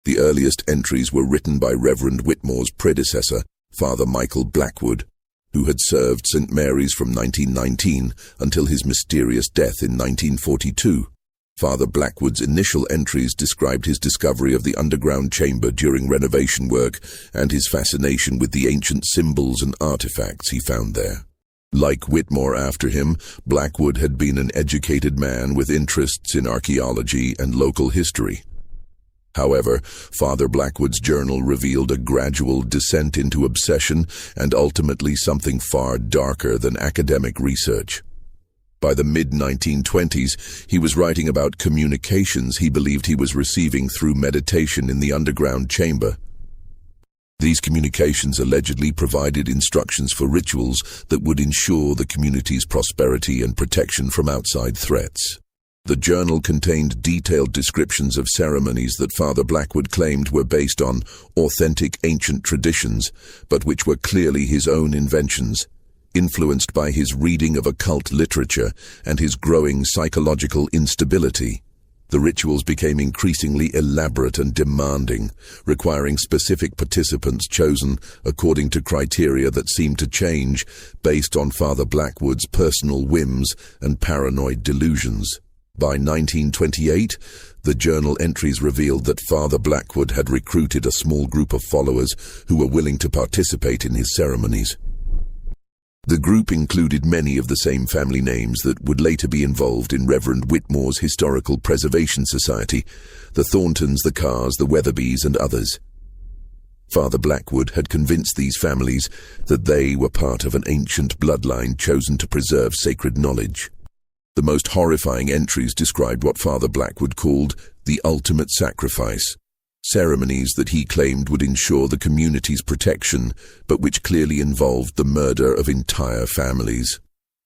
The earliest entries were written by Reverend Whitmore's predecessor, Father Michael Blackwood, who had served St. Mary's from 1919 until his mysterious death in 1942. Father Blackwood's initial entries described his discovery of the underground chamber during renovation work and his fascination with the ancient symbols and artifacts he found there. Like Whitmore after him, Blackwood had been an educated man with interests in archaeology and local history. However, Father Blackwood's journal revealed a gradual descent into obsession and ultimately something far darker than academic research. By the mid-1920s, he was writing about communications he believed he was receiving through meditation in the underground chamber. These communications allegedly provided instructions for rituals that would ensure the community's prosperity and protection from outside threats. The journal contained detailed descriptions of ceremonies that Father Blackwood claimed were based on authentic ancient traditions, but which were clearly his own inventions. Influenced by his reading of occult literature and his growing psychological instability, the rituals became increasingly elaborate and demanding, requiring specific participants chosen according to criteria that seemed to change based on Father Blackwood's personal whims and paranoid delusions. By 1928, the journal entries revealed that Father Blackwood had recruited a small group of followers who were willing to participate in his ceremonies. The group included many of the same family names that would later be involved in Reverend Whitmore's Historical Preservation Society, the Thorntons, the Carrs, the Weatherbys, and others. Father Blackwood had convinced these families that they were part of an ancient bloodline chosen to preserve sacred knowledge. The most horrifying entries described what Father Blackwood called the ultimate sacrifice, ceremonies that he claimed would ensure the community's protection, but which clearly involved the murder of entire families.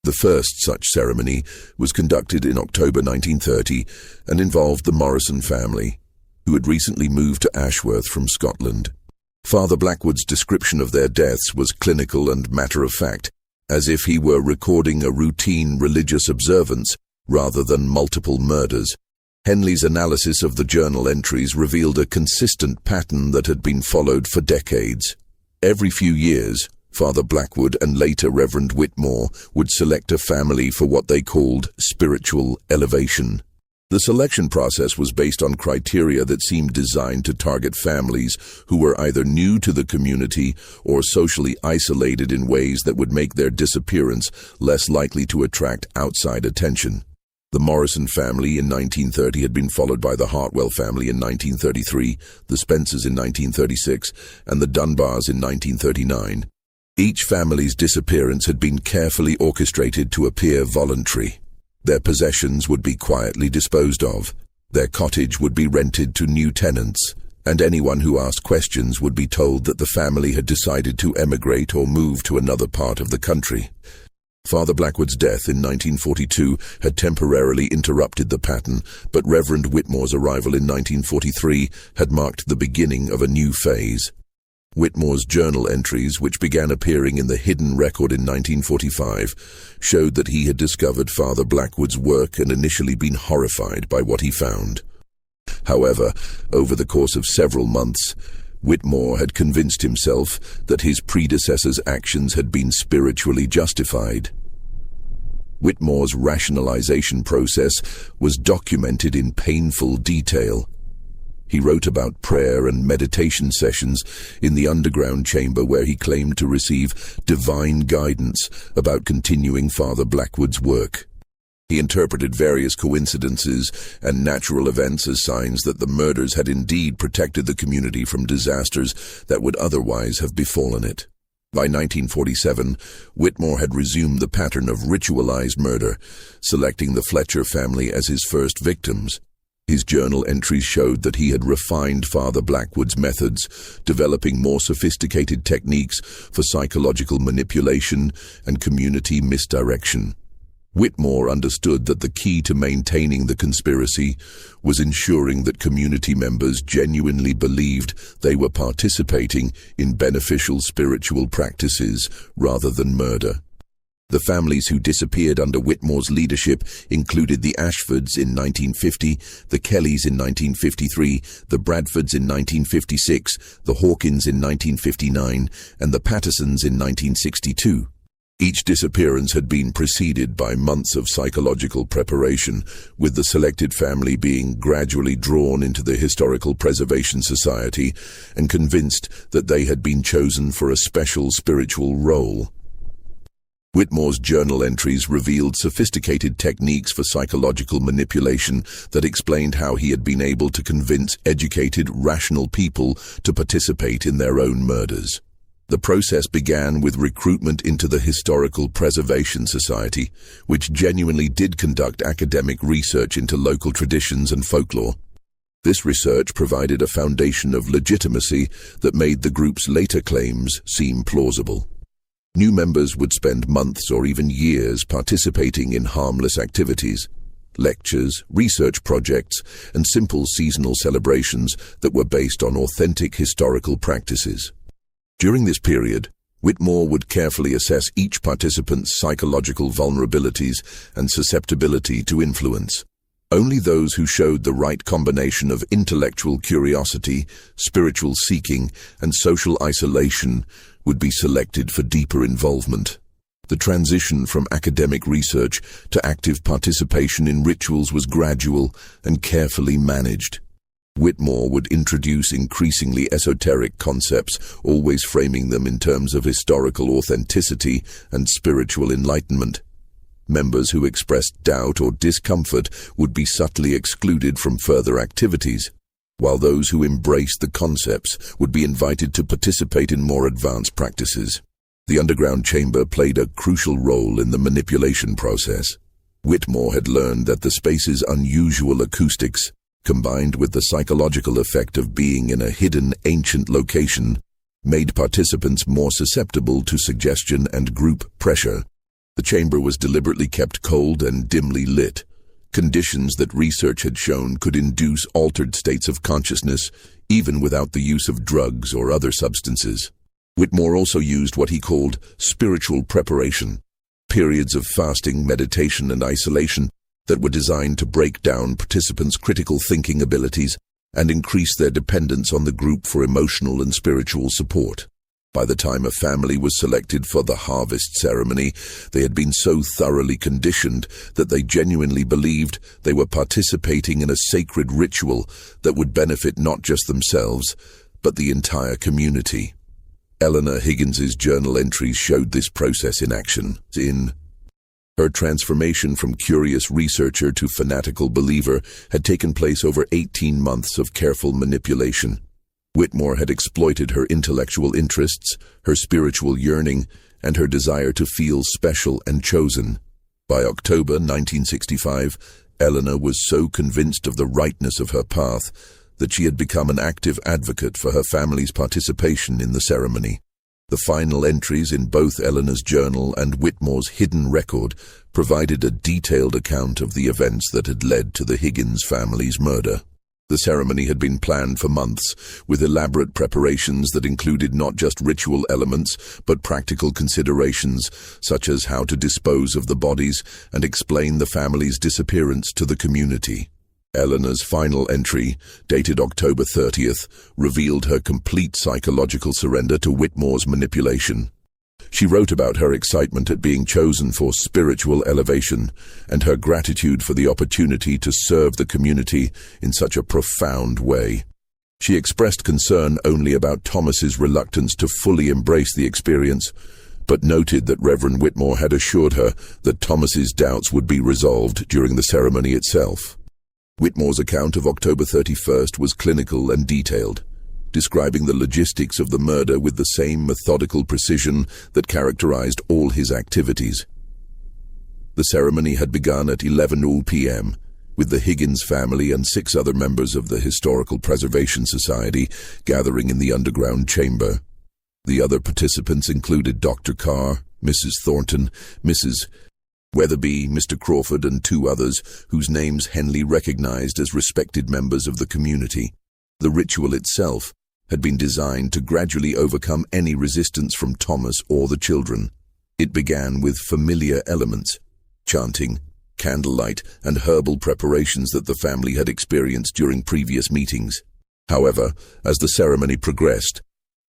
The first such ceremony was conducted in October 1930 and involved the Morrison family, who had recently moved to Ashworth from Scotland. Father Blackwood's description of their deaths was clinical and matter-of-fact, as if he were recording a routine religious observance rather than multiple murders. Henley's analysis of the journal entries revealed a consistent pattern that had been followed for decades. Every few years, Father Blackwood and later Reverend Whitmore would select a family for what they called spiritual elevation. The selection process was based on criteria that seemed designed to target families who were either new to the community or socially isolated in ways that would make their disappearance less likely to attract outside attention. The Morrison family in 1930 had been followed by the Hartwell family in 1933, the Spencers in 1936, and the Dunbars in 1939. Each family's disappearance had been carefully orchestrated to appear voluntary. Their possessions would be quietly disposed of. Their cottage would be rented to new tenants, and anyone who asked questions would be told that the family had decided to emigrate or move to another part of the country. Father Blackwood's death in 1942 had temporarily interrupted the pattern, but Reverend Whitmore's arrival in 1943 had marked the beginning of a new phase. Whitmore's journal entries, which began appearing in the Hidden Record in 1945, showed that he had discovered Father Blackwood's work and initially been horrified by what he found. However, over the course of several months, Whitmore had convinced himself that his predecessor's actions had been spiritually justified. Whitmore's rationalization process was documented in painful detail. He wrote about prayer and meditation sessions in the underground chamber where he claimed to receive divine guidance about continuing Father Blackwood's work. He interpreted various coincidences and natural events as signs that the murders had indeed protected the community from disasters that would otherwise have befallen it. By 1947, Whitmore had resumed the pattern of ritualized murder, selecting the Fletcher family as his first victims. His journal entries showed that he had refined Father Blackwood's methods, developing more sophisticated techniques for psychological manipulation and community misdirection. Whitmore understood that the key to maintaining the conspiracy was ensuring that community members genuinely believed they were participating in beneficial spiritual practices rather than murder. The families who disappeared under Whitmore's leadership included the Ashfords in 1950, the Kellys in 1953, the Bradfords in 1956, the Hawkins in 1959, and the Pattersons in 1962. Each disappearance had been preceded by months of psychological preparation, with the selected family being gradually drawn into the Historical Preservation Society and convinced that they had been chosen for a special spiritual role. Whitmore's journal entries revealed sophisticated techniques for psychological manipulation that explained how he had been able to convince educated, rational people to participate in their own murders. The process began with recruitment into the Historical Preservation Society, which genuinely did conduct academic research into local traditions and folklore. This research provided a foundation of legitimacy that made the group's later claims seem plausible. New members would spend months or even years participating in harmless activities, lectures, research projects, and simple seasonal celebrations that were based on authentic historical practices. During this period, Whitmore would carefully assess each participant's psychological vulnerabilities and susceptibility to influence. Only those who showed the right combination of intellectual curiosity, spiritual seeking, and social isolation would be selected for deeper involvement. The transition from academic research to active participation in rituals was gradual and carefully managed. Whitmore would introduce increasingly esoteric concepts, always framing them in terms of historical authenticity and spiritual enlightenment. Members who expressed doubt or discomfort would be subtly excluded from further activities, while those who embraced the concepts would be invited to participate in more advanced practices. The underground chamber played a crucial role in the manipulation process. Whitmore had learned that the space's unusual acoustics, combined with the psychological effect of being in a hidden, ancient location, made participants more susceptible to suggestion and group pressure. The chamber was deliberately kept cold and dimly lit, conditions that research had shown could induce altered states of consciousness, even without the use of drugs or other substances. Whitmore also used what he called spiritual preparation, periods of fasting, meditation, and isolation that were designed to break down participants' critical thinking abilities and increase their dependence on the group for emotional and spiritual support. By the time a family was selected for the harvest ceremony, they had been so thoroughly conditioned that they genuinely believed they were participating in a sacred ritual that would benefit not just themselves, but the entire community. Eleanor Higgins's journal entries showed this process in action. Her transformation from curious researcher to fanatical believer had taken place over 18 months of careful manipulation. Whitmore had exploited her intellectual interests, her spiritual yearning, and her desire to feel special and chosen. By October 1965, Eleanor was so convinced of the rightness of her path that she had become an active advocate for her family's participation in the ceremony. The final entries in both Eleanor's journal and Whitmore's hidden record provided a detailed account of the events that had led to the Higgins family's murder. The ceremony had been planned for months, with elaborate preparations that included not just ritual elements, but practical considerations, such as how to dispose of the bodies and explain the family's disappearance to the community. Eleanor's final entry, dated October 30th, revealed her complete psychological surrender to Whitmore's manipulation. She wrote about her excitement at being chosen for spiritual elevation and her gratitude for the opportunity to serve the community in such a profound way. She expressed concern only about Thomas's reluctance to fully embrace the experience, but noted that Reverend Whitmore had assured her that Thomas's doubts would be resolved during the ceremony itself. Whitmore's account of October 31st was clinical and detailed, describing the logistics of the murder with the same methodical precision that characterized all his activities. The ceremony had begun at 11:00 p.m., with the Higgins family and 6 other members of the Historical Preservation Society gathering in the underground chamber. The other participants included Dr. Carr, Mrs. Thornton, Mrs. Weatherby, Mr. Crawford, and 2 others whose names Henley recognized as respected members of the community. The ritual itself had been designed to gradually overcome any resistance from Thomas or the children. It began with familiar elements, chanting, candlelight, and herbal preparations that the family had experienced during previous meetings. However, as the ceremony progressed,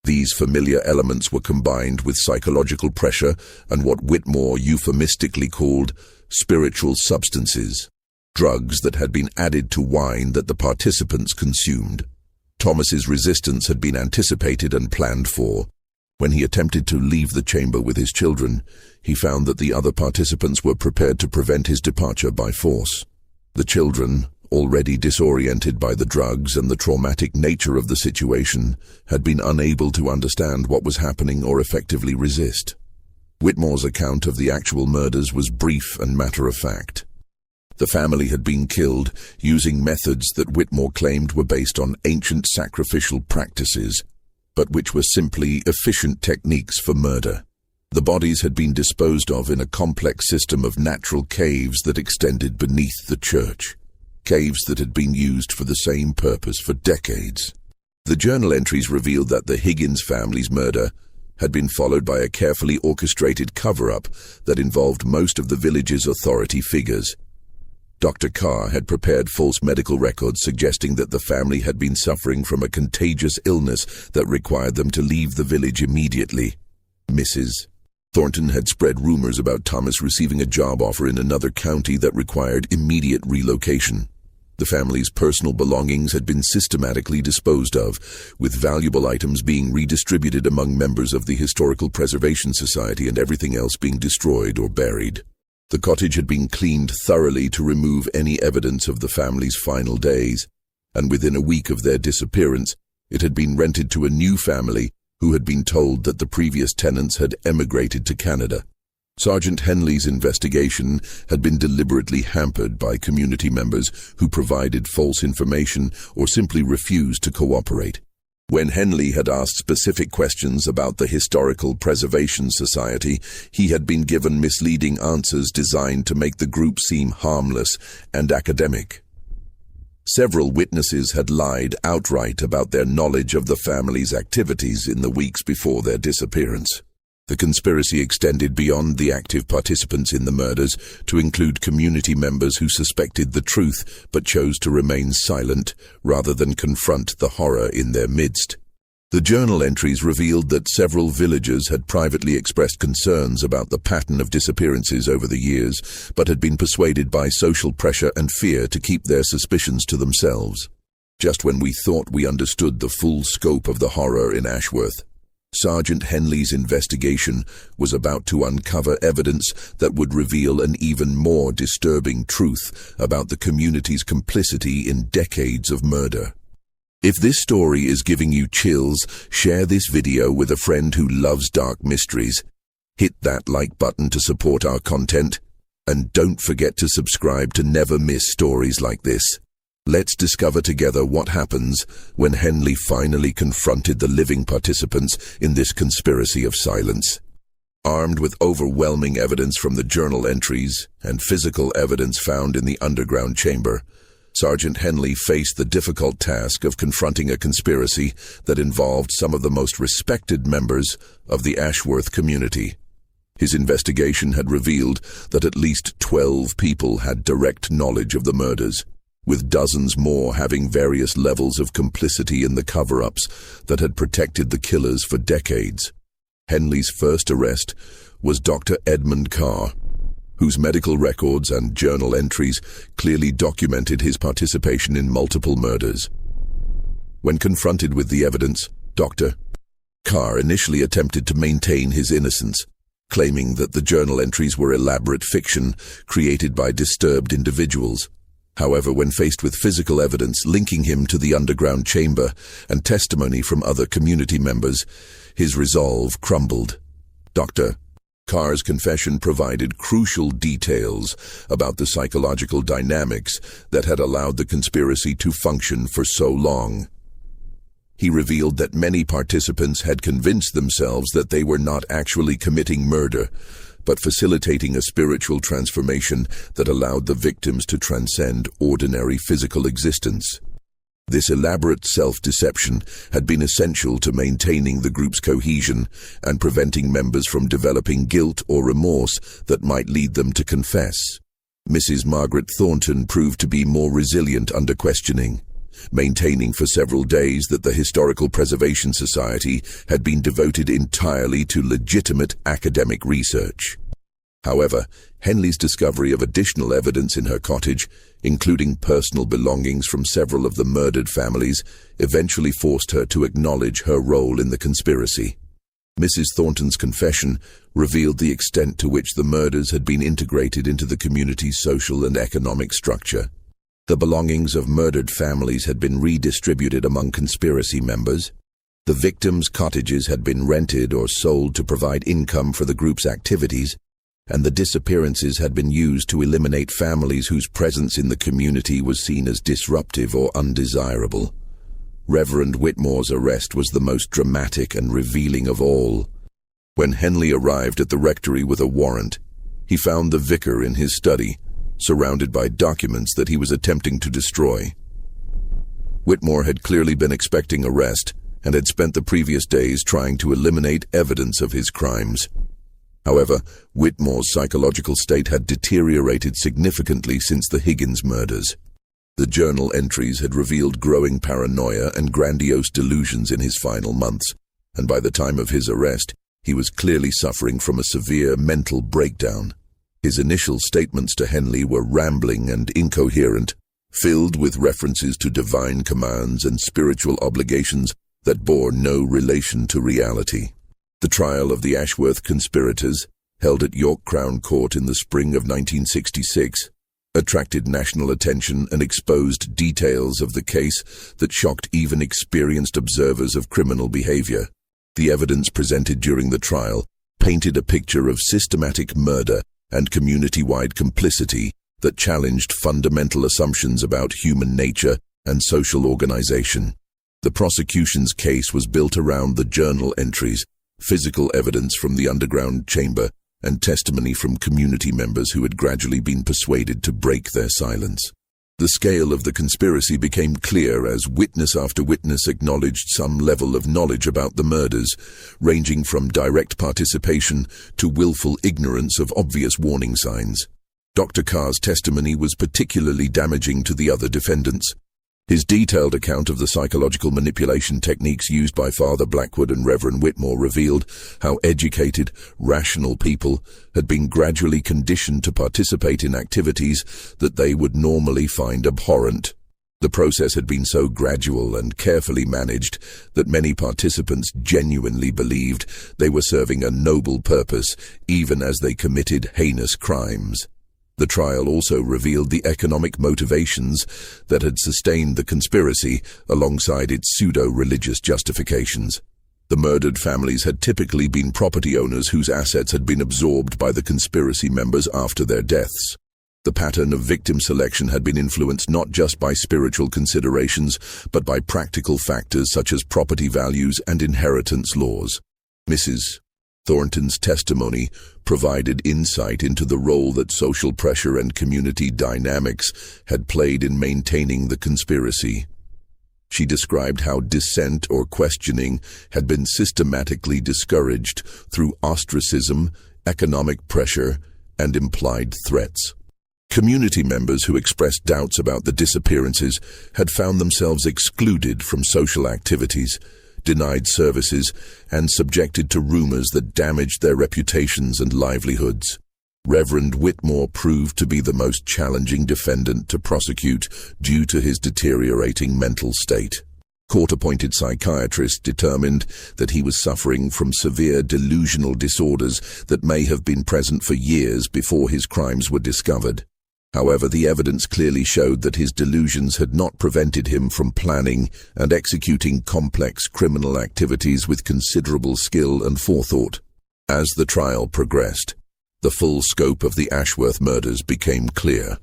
these familiar elements were combined with psychological pressure and what Whitmore euphemistically called spiritual substances, drugs that had been added to wine that the participants consumed. Thomas's resistance had been anticipated and planned for. When he attempted to leave the chamber with his children, he found that the other participants were prepared to prevent his departure by force. The children, already disoriented by the drugs and the traumatic nature of the situation, had been unable to understand what was happening or effectively resist. Whitmore's account of the actual murders was brief and matter-of-fact. The family had been killed using methods that Whitmore claimed were based on ancient sacrificial practices, but which were simply efficient techniques for murder. The bodies had been disposed of in a complex system of natural caves that extended beneath the church, caves that had been used for the same purpose for decades. The journal entries revealed that the Higgins family's murder had been followed by a carefully orchestrated cover-up that involved most of the village's authority figures. Dr. Carr had prepared false medical records suggesting that the family had been suffering from a contagious illness that required them to leave the village immediately. Mrs. Thornton had spread rumors about Thomas receiving a job offer in another county that required immediate relocation. The family's personal belongings had been systematically disposed of, with valuable items being redistributed among members of the Historical Preservation Society and everything else being destroyed or buried. The cottage had been cleaned thoroughly to remove any evidence of the family's final days, and within a week of their disappearance, it had been rented to a new family who had been told that the previous tenants had emigrated to Canada. Sergeant Henley's investigation had been deliberately hampered by community members who provided false information or simply refused to cooperate. When Henley had asked specific questions about the Historical Preservation Society, he had been given misleading answers designed to make the group seem harmless and academic. Several witnesses had lied outright about their knowledge of the family's activities in the weeks before their disappearance. The conspiracy extended beyond the active participants in the murders to include community members who suspected the truth but chose to remain silent rather than confront the horror in their midst. The journal entries revealed that several villagers had privately expressed concerns about the pattern of disappearances over the years, but had been persuaded by social pressure and fear to keep their suspicions to themselves. Just when we thought we understood the full scope of the horror in Ashworth, Sergeant Henley's investigation was about to uncover evidence that would reveal an even more disturbing truth about the community's complicity in decades of murder. If this story is giving you chills, share this video with a friend who loves dark mysteries. Hit that like button to support our content, and don't forget to subscribe to never miss stories like this. Let's discover together what happens when Henley finally confronted the living participants in this conspiracy of silence. Armed with overwhelming evidence from the journal entries and physical evidence found in the underground chamber, Sergeant Henley faced the difficult task of confronting a conspiracy that involved some of the most respected members of the Ashworth community. His investigation had revealed that at least 12 people had direct knowledge of the murders, with dozens more having various levels of complicity in the cover-ups that had protected the killers for decades. Henley's first arrest was Dr. Edmund Carr, whose medical records and journal entries clearly documented his participation in multiple murders. When confronted with the evidence, Dr. Carr initially attempted to maintain his innocence, claiming that the journal entries were elaborate fiction created by disturbed individuals. However, when faced with physical evidence linking him to the underground chamber and testimony from other community members, his resolve crumbled. Dr. Carr's confession provided crucial details about the psychological dynamics that had allowed the conspiracy to function for so long. He revealed that many participants had convinced themselves that they were not actually committing murder, but facilitating a spiritual transformation that allowed the victims to transcend ordinary physical existence. This elaborate self-deception had been essential to maintaining the group's cohesion and preventing members from developing guilt or remorse that might lead them to confess. Mrs. Margaret Thornton proved to be more resilient under questioning, maintaining for several days that the Historical Preservation Society had been devoted entirely to legitimate academic research. However, Henley's discovery of additional evidence in her cottage, including personal belongings from several of the murdered families, eventually forced her to acknowledge her role in the conspiracy. Mrs. Thornton's confession revealed the extent to which the murders had been integrated into the community's social and economic structure. The belongings of murdered families had been redistributed among conspiracy members. The victims' cottages had been rented or sold to provide income for the group's activities, and the disappearances had been used to eliminate families whose presence in the community was seen as disruptive or undesirable. Reverend Whitmore's arrest was the most dramatic and revealing of all. When Henley arrived at the rectory with a warrant, he found the vicar in his study, surrounded by documents that he was attempting to destroy. Whitmore had clearly been expecting arrest and had spent the previous days trying to eliminate evidence of his crimes. However, Whitmore's psychological state had deteriorated significantly since the Higgins murders. The journal entries had revealed growing paranoia and grandiose delusions in his final months, and by the time of his arrest, he was clearly suffering from a severe mental breakdown. His initial statements to Henley were rambling and incoherent, filled with references to divine commands and spiritual obligations that bore no relation to reality. The trial of the Ashworth conspirators, held at York Crown Court in the spring of 1966, attracted national attention and exposed details of the case that shocked even experienced observers of criminal behavior. The evidence presented during the trial painted a picture of systematic murder and community-wide complicity that challenged fundamental assumptions about human nature and social organization. The prosecution's case was built around the journal entries, physical evidence from the underground chamber, and testimony from community members who had gradually been persuaded to break their silence. The scale of the conspiracy became clear as witness after witness acknowledged some level of knowledge about the murders, ranging from direct participation to willful ignorance of obvious warning signs. Dr. Carr's testimony was particularly damaging to the other defendants. His detailed account of the psychological manipulation techniques used by Father Blackwood and Reverend Whitmore revealed how educated, rational people had been gradually conditioned to participate in activities that they would normally find abhorrent. The process had been so gradual and carefully managed that many participants genuinely believed they were serving a noble purpose, even as they committed heinous crimes. The trial also revealed the economic motivations that had sustained the conspiracy alongside its pseudo-religious justifications. The murdered families had typically been property owners whose assets had been absorbed by the conspiracy members after their deaths. The pattern of victim selection had been influenced not just by spiritual considerations, but by practical factors such as property values and inheritance laws. Mrs. Thornton's testimony provided insight into the role that social pressure and community dynamics had played in maintaining the conspiracy. She described how dissent or questioning had been systematically discouraged through ostracism, economic pressure, and implied threats. Community members who expressed doubts about the disappearances had found themselves excluded from social activities, denied services, and subjected to rumors that damaged their reputations and livelihoods. Reverend Whitmore proved to be the most challenging defendant to prosecute due to his deteriorating mental state. Court-appointed psychiatrists determined that he was suffering from severe delusional disorders that may have been present for years before his crimes were discovered. However, the evidence clearly showed that his delusions had not prevented him from planning and executing complex criminal activities with considerable skill and forethought. As the trial progressed, the full scope of the Ashworth murders became clear.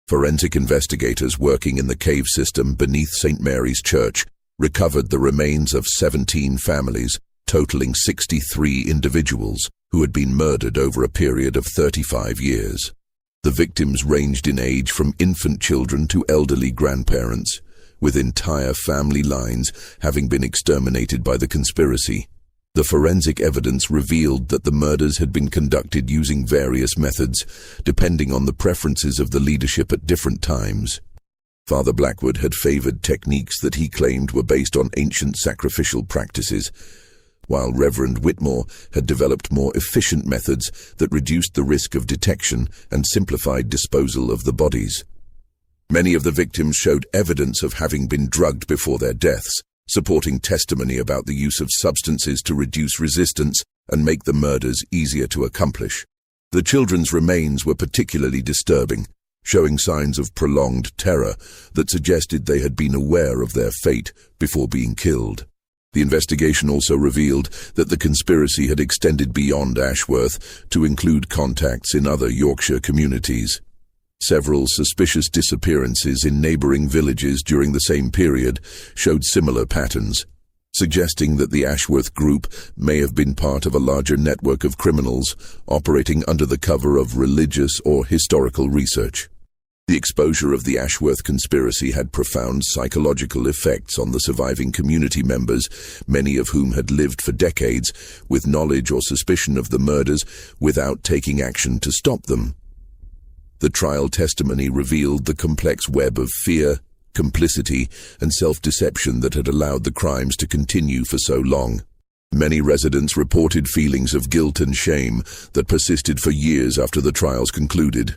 Forensic investigators working in the cave system beneath St. Mary's Church recovered the remains of 17 families, totaling 63 individuals, who had been murdered over a period of 35 years. The victims ranged in age from infant children to elderly grandparents, with entire family lines having been exterminated by the conspiracy. The forensic evidence revealed that the murders had been conducted using various methods, depending on the preferences of the leadership at different times. Father Blackwood had favored techniques that he claimed were based on ancient sacrificial practices, while Reverend Whitmore had developed more efficient methods that reduced the risk of detection and simplified disposal of the bodies. Many of the victims showed evidence of having been drugged before their deaths, supporting testimony about the use of substances to reduce resistance and make the murders easier to accomplish. The children's remains were particularly disturbing, showing signs of prolonged terror that suggested they had been aware of their fate before being killed. The investigation also revealed that the conspiracy had extended beyond Ashworth to include contacts in other Yorkshire communities. Several suspicious disappearances in neighbouring villages during the same period showed similar patterns, suggesting that the Ashworth group may have been part of a larger network of criminals operating under the cover of religious or historical research. The exposure of the Ashworth conspiracy had profound psychological effects on the surviving community members, many of whom had lived for decades with knowledge or suspicion of the murders without taking action to stop them. The trial testimony revealed the complex web of fear, complicity, and self-deception that had allowed the crimes to continue for so long. Many residents reported feelings of guilt and shame that persisted for years after the trials concluded.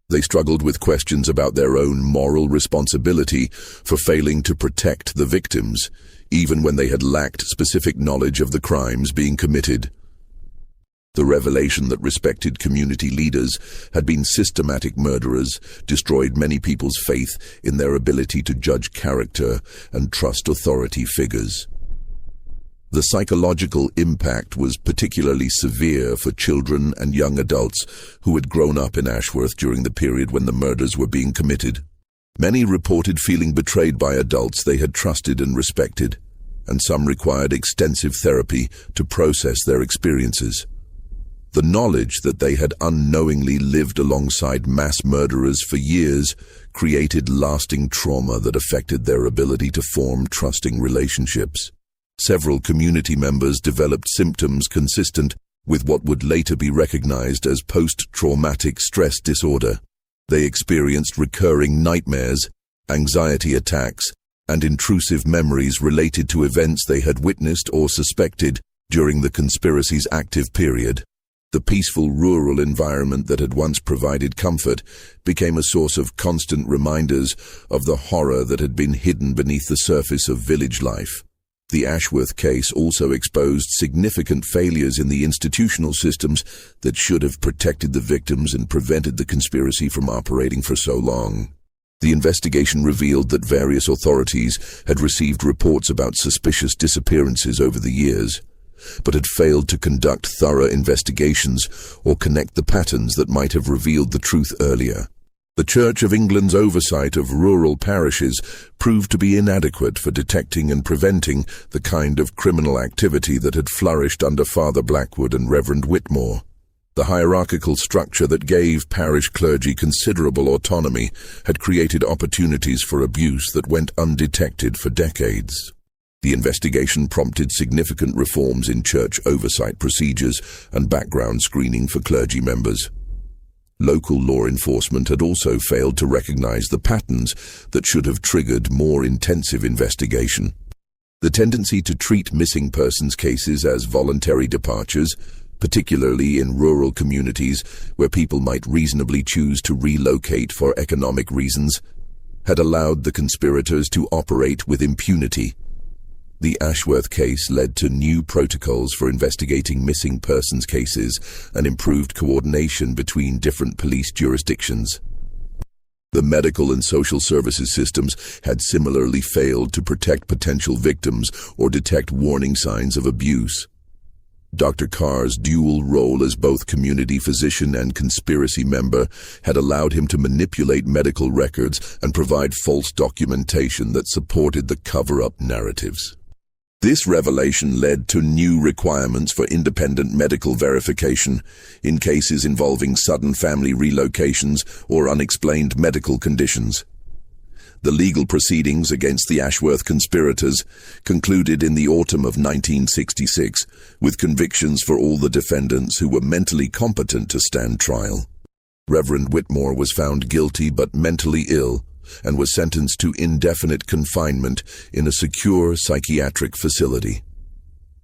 They struggled with questions about their own moral responsibility for failing to protect the victims, even when they had lacked specific knowledge of the crimes being committed. The revelation that respected community leaders had been systematic murderers destroyed many people's faith in their ability to judge character and trust authority figures. The psychological impact was particularly severe for children and young adults who had grown up in Ashworth during the period when the murders were being committed. Many reported feeling betrayed by adults they had trusted and respected, and some required extensive therapy to process their experiences. The knowledge that they had unknowingly lived alongside mass murderers for years created lasting trauma that affected their ability to form trusting relationships. Several community members developed symptoms consistent with what would later be recognized as post-traumatic stress disorder. They experienced recurring nightmares, anxiety attacks, and intrusive memories related to events they had witnessed or suspected during the conspiracy's active period. The peaceful rural environment that had once provided comfort became a source of constant reminders of the horror that had been hidden beneath the surface of village life. The Ashworth case also exposed significant failures in the institutional systems that should have protected the victims and prevented the conspiracy from operating for so long. The investigation revealed that various authorities had received reports about suspicious disappearances over the years, but had failed to conduct thorough investigations or connect the patterns that might have revealed the truth earlier. The Church of England's oversight of rural parishes proved to be inadequate for detecting and preventing the kind of criminal activity that had flourished under Father Blackwood and Reverend Whitmore. The hierarchical structure that gave parish clergy considerable autonomy had created opportunities for abuse that went undetected for decades. The investigation prompted significant reforms in church oversight procedures and background screening for clergy members. Local law enforcement had also failed to recognize the patterns that should have triggered more intensive investigation. The tendency to treat missing persons cases as voluntary departures, particularly in rural communities where people might reasonably choose to relocate for economic reasons, had allowed the conspirators to operate with impunity. The Ashworth case led to new protocols for investigating missing persons cases and improved coordination between different police jurisdictions. The medical and social services systems had similarly failed to protect potential victims or detect warning signs of abuse. Dr. Carr's dual role as both community physician and conspiracy member had allowed him to manipulate medical records and provide false documentation that supported the cover-up narratives. This revelation led to new requirements for independent medical verification in cases involving sudden family relocations or unexplained medical conditions. The legal proceedings against the Ashworth conspirators concluded in the autumn of 1966 with convictions for all the defendants who were mentally competent to stand trial. Reverend Whitmore was found guilty but mentally ill and was sentenced to indefinite confinement in a secure psychiatric facility.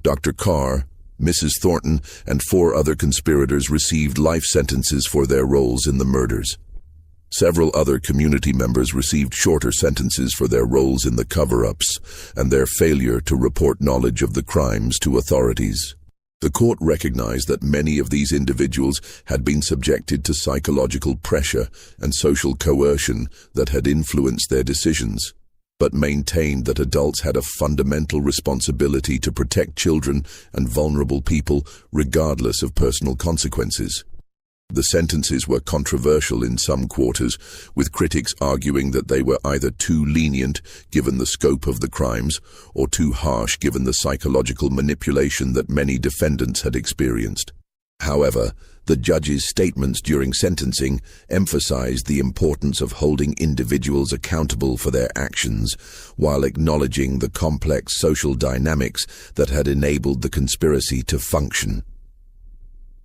Dr. Carr, Mrs. Thornton, and 4 other conspirators received life sentences for their roles in the murders. Several other community members received shorter sentences for their roles in the cover-ups and their failure to report knowledge of the crimes to authorities. The court recognized that many of these individuals had been subjected to psychological pressure and social coercion that had influenced their decisions, but maintained that adults had a fundamental responsibility to protect children and vulnerable people regardless of personal consequences. The sentences were controversial in some quarters, with critics arguing that they were either too lenient given the scope of the crimes or too harsh given the psychological manipulation that many defendants had experienced. However, the judge's statements during sentencing emphasized the importance of holding individuals accountable for their actions while acknowledging the complex social dynamics that had enabled the conspiracy to function.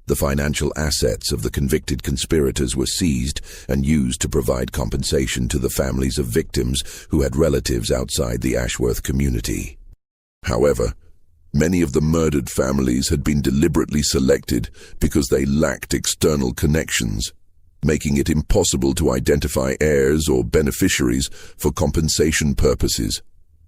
The financial assets of the convicted conspirators were seized and used to provide compensation to the families of victims who had relatives outside the Ashworth community. However, many of the murdered families had been deliberately selected because they lacked external connections, making it impossible to identify heirs or beneficiaries for compensation purposes.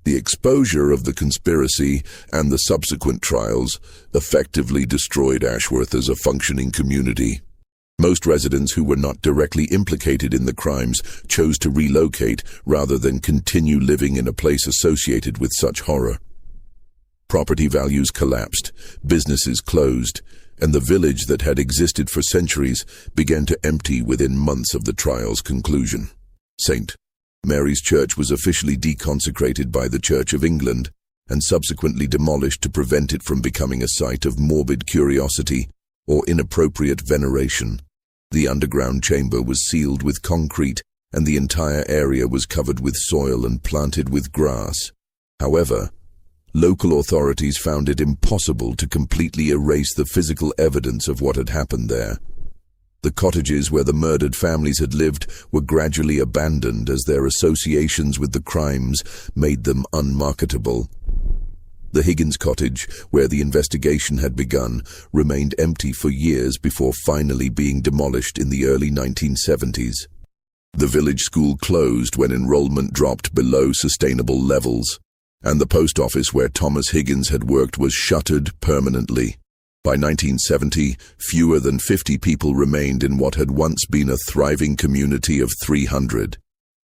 The exposure of the conspiracy and the subsequent trials effectively destroyed Ashworth as a functioning community. Most residents who were not directly implicated in the crimes chose to relocate rather than continue living in a place associated with such horror. Property values collapsed, businesses closed, and the village that had existed for centuries began to empty within months of the trial's conclusion. St. Mary's Church was officially deconsecrated by the Church of England and subsequently demolished to prevent it from becoming a site of morbid curiosity or inappropriate veneration. The underground chamber was sealed with concrete, and the entire area was covered with soil and planted with grass. However, local authorities found it impossible to completely erase the physical evidence of what had happened there. The cottages where the murdered families had lived were gradually abandoned as their associations with the crimes made them unmarketable. The Higgins cottage, where the investigation had begun, remained empty for years before finally being demolished in the early 1970s. The village school closed when enrollment dropped below sustainable levels, and the post office where Thomas Higgins had worked was shuttered permanently. By 1970, fewer than 50 people remained in what had once been a thriving community of 300.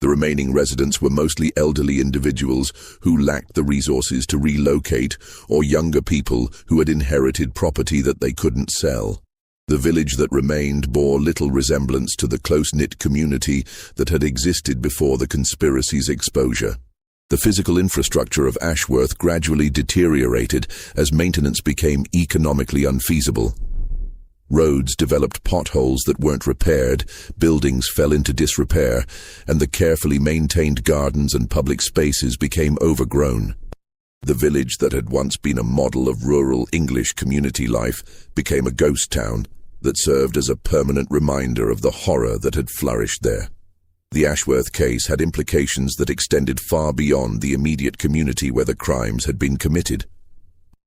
The remaining residents were mostly elderly individuals who lacked the resources to relocate, or younger people who had inherited property that they couldn't sell. The village that remained bore little resemblance to the close-knit community that had existed before the conspiracy's exposure. The physical infrastructure of Ashworth gradually deteriorated as maintenance became economically unfeasible. Roads developed potholes that weren't repaired, buildings fell into disrepair, and the carefully maintained gardens and public spaces became overgrown. The village that had once been a model of rural English community life became a ghost town that served as a permanent reminder of the horror that had flourished there. The Ashworth case had implications that extended far beyond the immediate community where the crimes had been committed.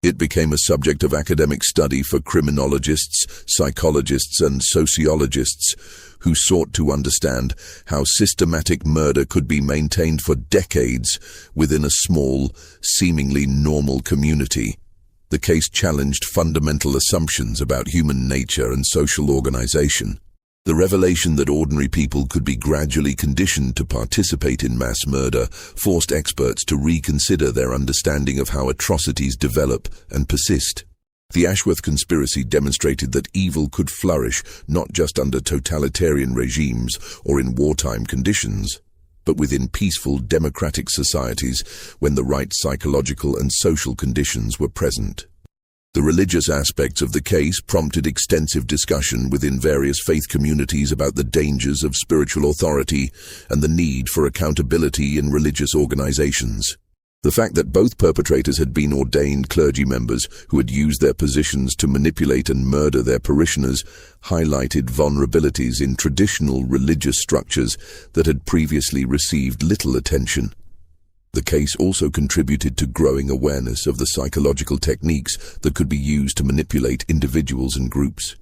It became a subject of academic study for criminologists, psychologists, and sociologists who sought to understand how systematic murder could be maintained for decades within a small, seemingly normal community. The case challenged fundamental assumptions about human nature and social organization. The revelation that ordinary people could be gradually conditioned to participate in mass murder forced experts to reconsider their understanding of how atrocities develop and persist. The Ashworth conspiracy demonstrated that evil could flourish not just under totalitarian regimes or in wartime conditions, but within peaceful democratic societies when the right psychological and social conditions were present. The religious aspects of the case prompted extensive discussion within various faith communities about the dangers of spiritual authority and the need for accountability in religious organizations. The fact that both perpetrators had been ordained clergy members who had used their positions to manipulate and murder their parishioners highlighted vulnerabilities in traditional religious structures that had previously received little attention. The case also contributed to growing awareness of the psychological techniques that could be used to manipulate individuals and groups.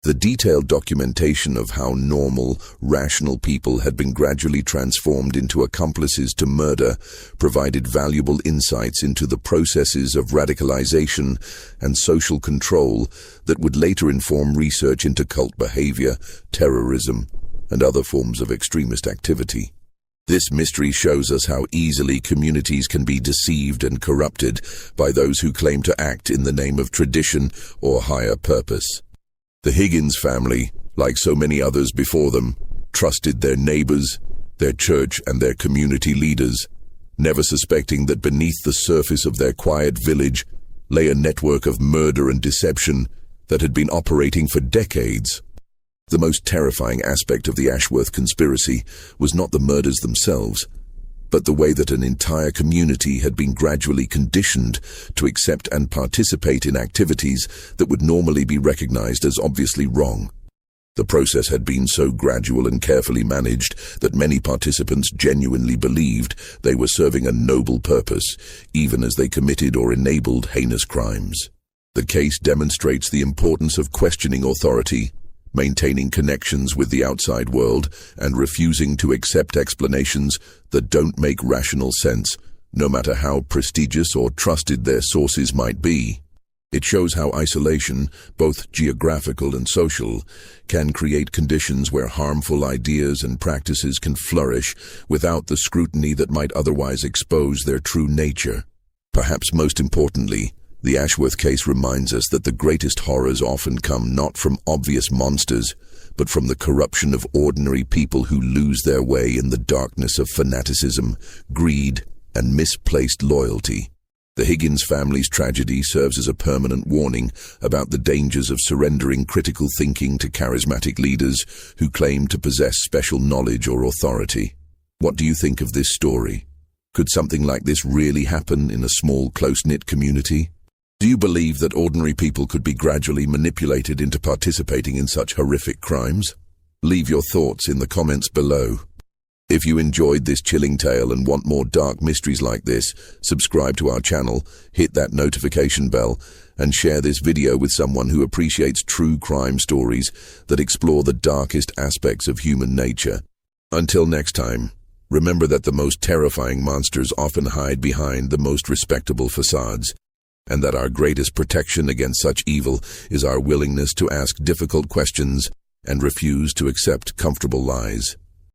The detailed documentation of how normal, rational people had been gradually transformed into accomplices to murder provided valuable insights into the processes of radicalization and social control that would later inform research into cult behavior, terrorism, and other forms of extremist activity. This mystery shows us how easily communities can be deceived and corrupted by those who claim to act in the name of tradition or higher purpose. The Higgins family, like so many others before them, trusted their neighbors, their church, and their community leaders, never suspecting that beneath the surface of their quiet village lay a network of murder and deception that had been operating for decades. The most terrifying aspect of the Ashworth conspiracy was not the murders themselves, but the way that an entire community had been gradually conditioned to accept and participate in activities that would normally be recognized as obviously wrong. The process had been so gradual and carefully managed that many participants genuinely believed they were serving a noble purpose, even as they committed or enabled heinous crimes. The case demonstrates the importance of questioning authority, maintaining connections with the outside world, and refusing to accept explanations that don't make rational sense, no matter how prestigious or trusted their sources might be. It shows how isolation, both geographical and social, can create conditions where harmful ideas and practices can flourish without the scrutiny that might otherwise expose their true nature. Perhaps most importantly, the Ashworth case reminds us that the greatest horrors often come not from obvious monsters, but from the corruption of ordinary people who lose their way in the darkness of fanaticism, greed, and misplaced loyalty. The Higgins family's tragedy serves as a permanent warning about the dangers of surrendering critical thinking to charismatic leaders who claim to possess special knowledge or authority. What do you think of this story? Could something like this really happen in a small, close-knit community? Do you believe that ordinary people could be gradually manipulated into participating in such horrific crimes? Leave your thoughts in the comments below. If you enjoyed this chilling tale and want more dark mysteries like this, subscribe to our channel, hit that notification bell, and share this video with someone who appreciates true crime stories that explore the darkest aspects of human nature. Until next time, remember that the most terrifying monsters often hide behind the most respectable facades, and that our greatest protection against such evil is our willingness to ask difficult questions and refuse to accept comfortable lies.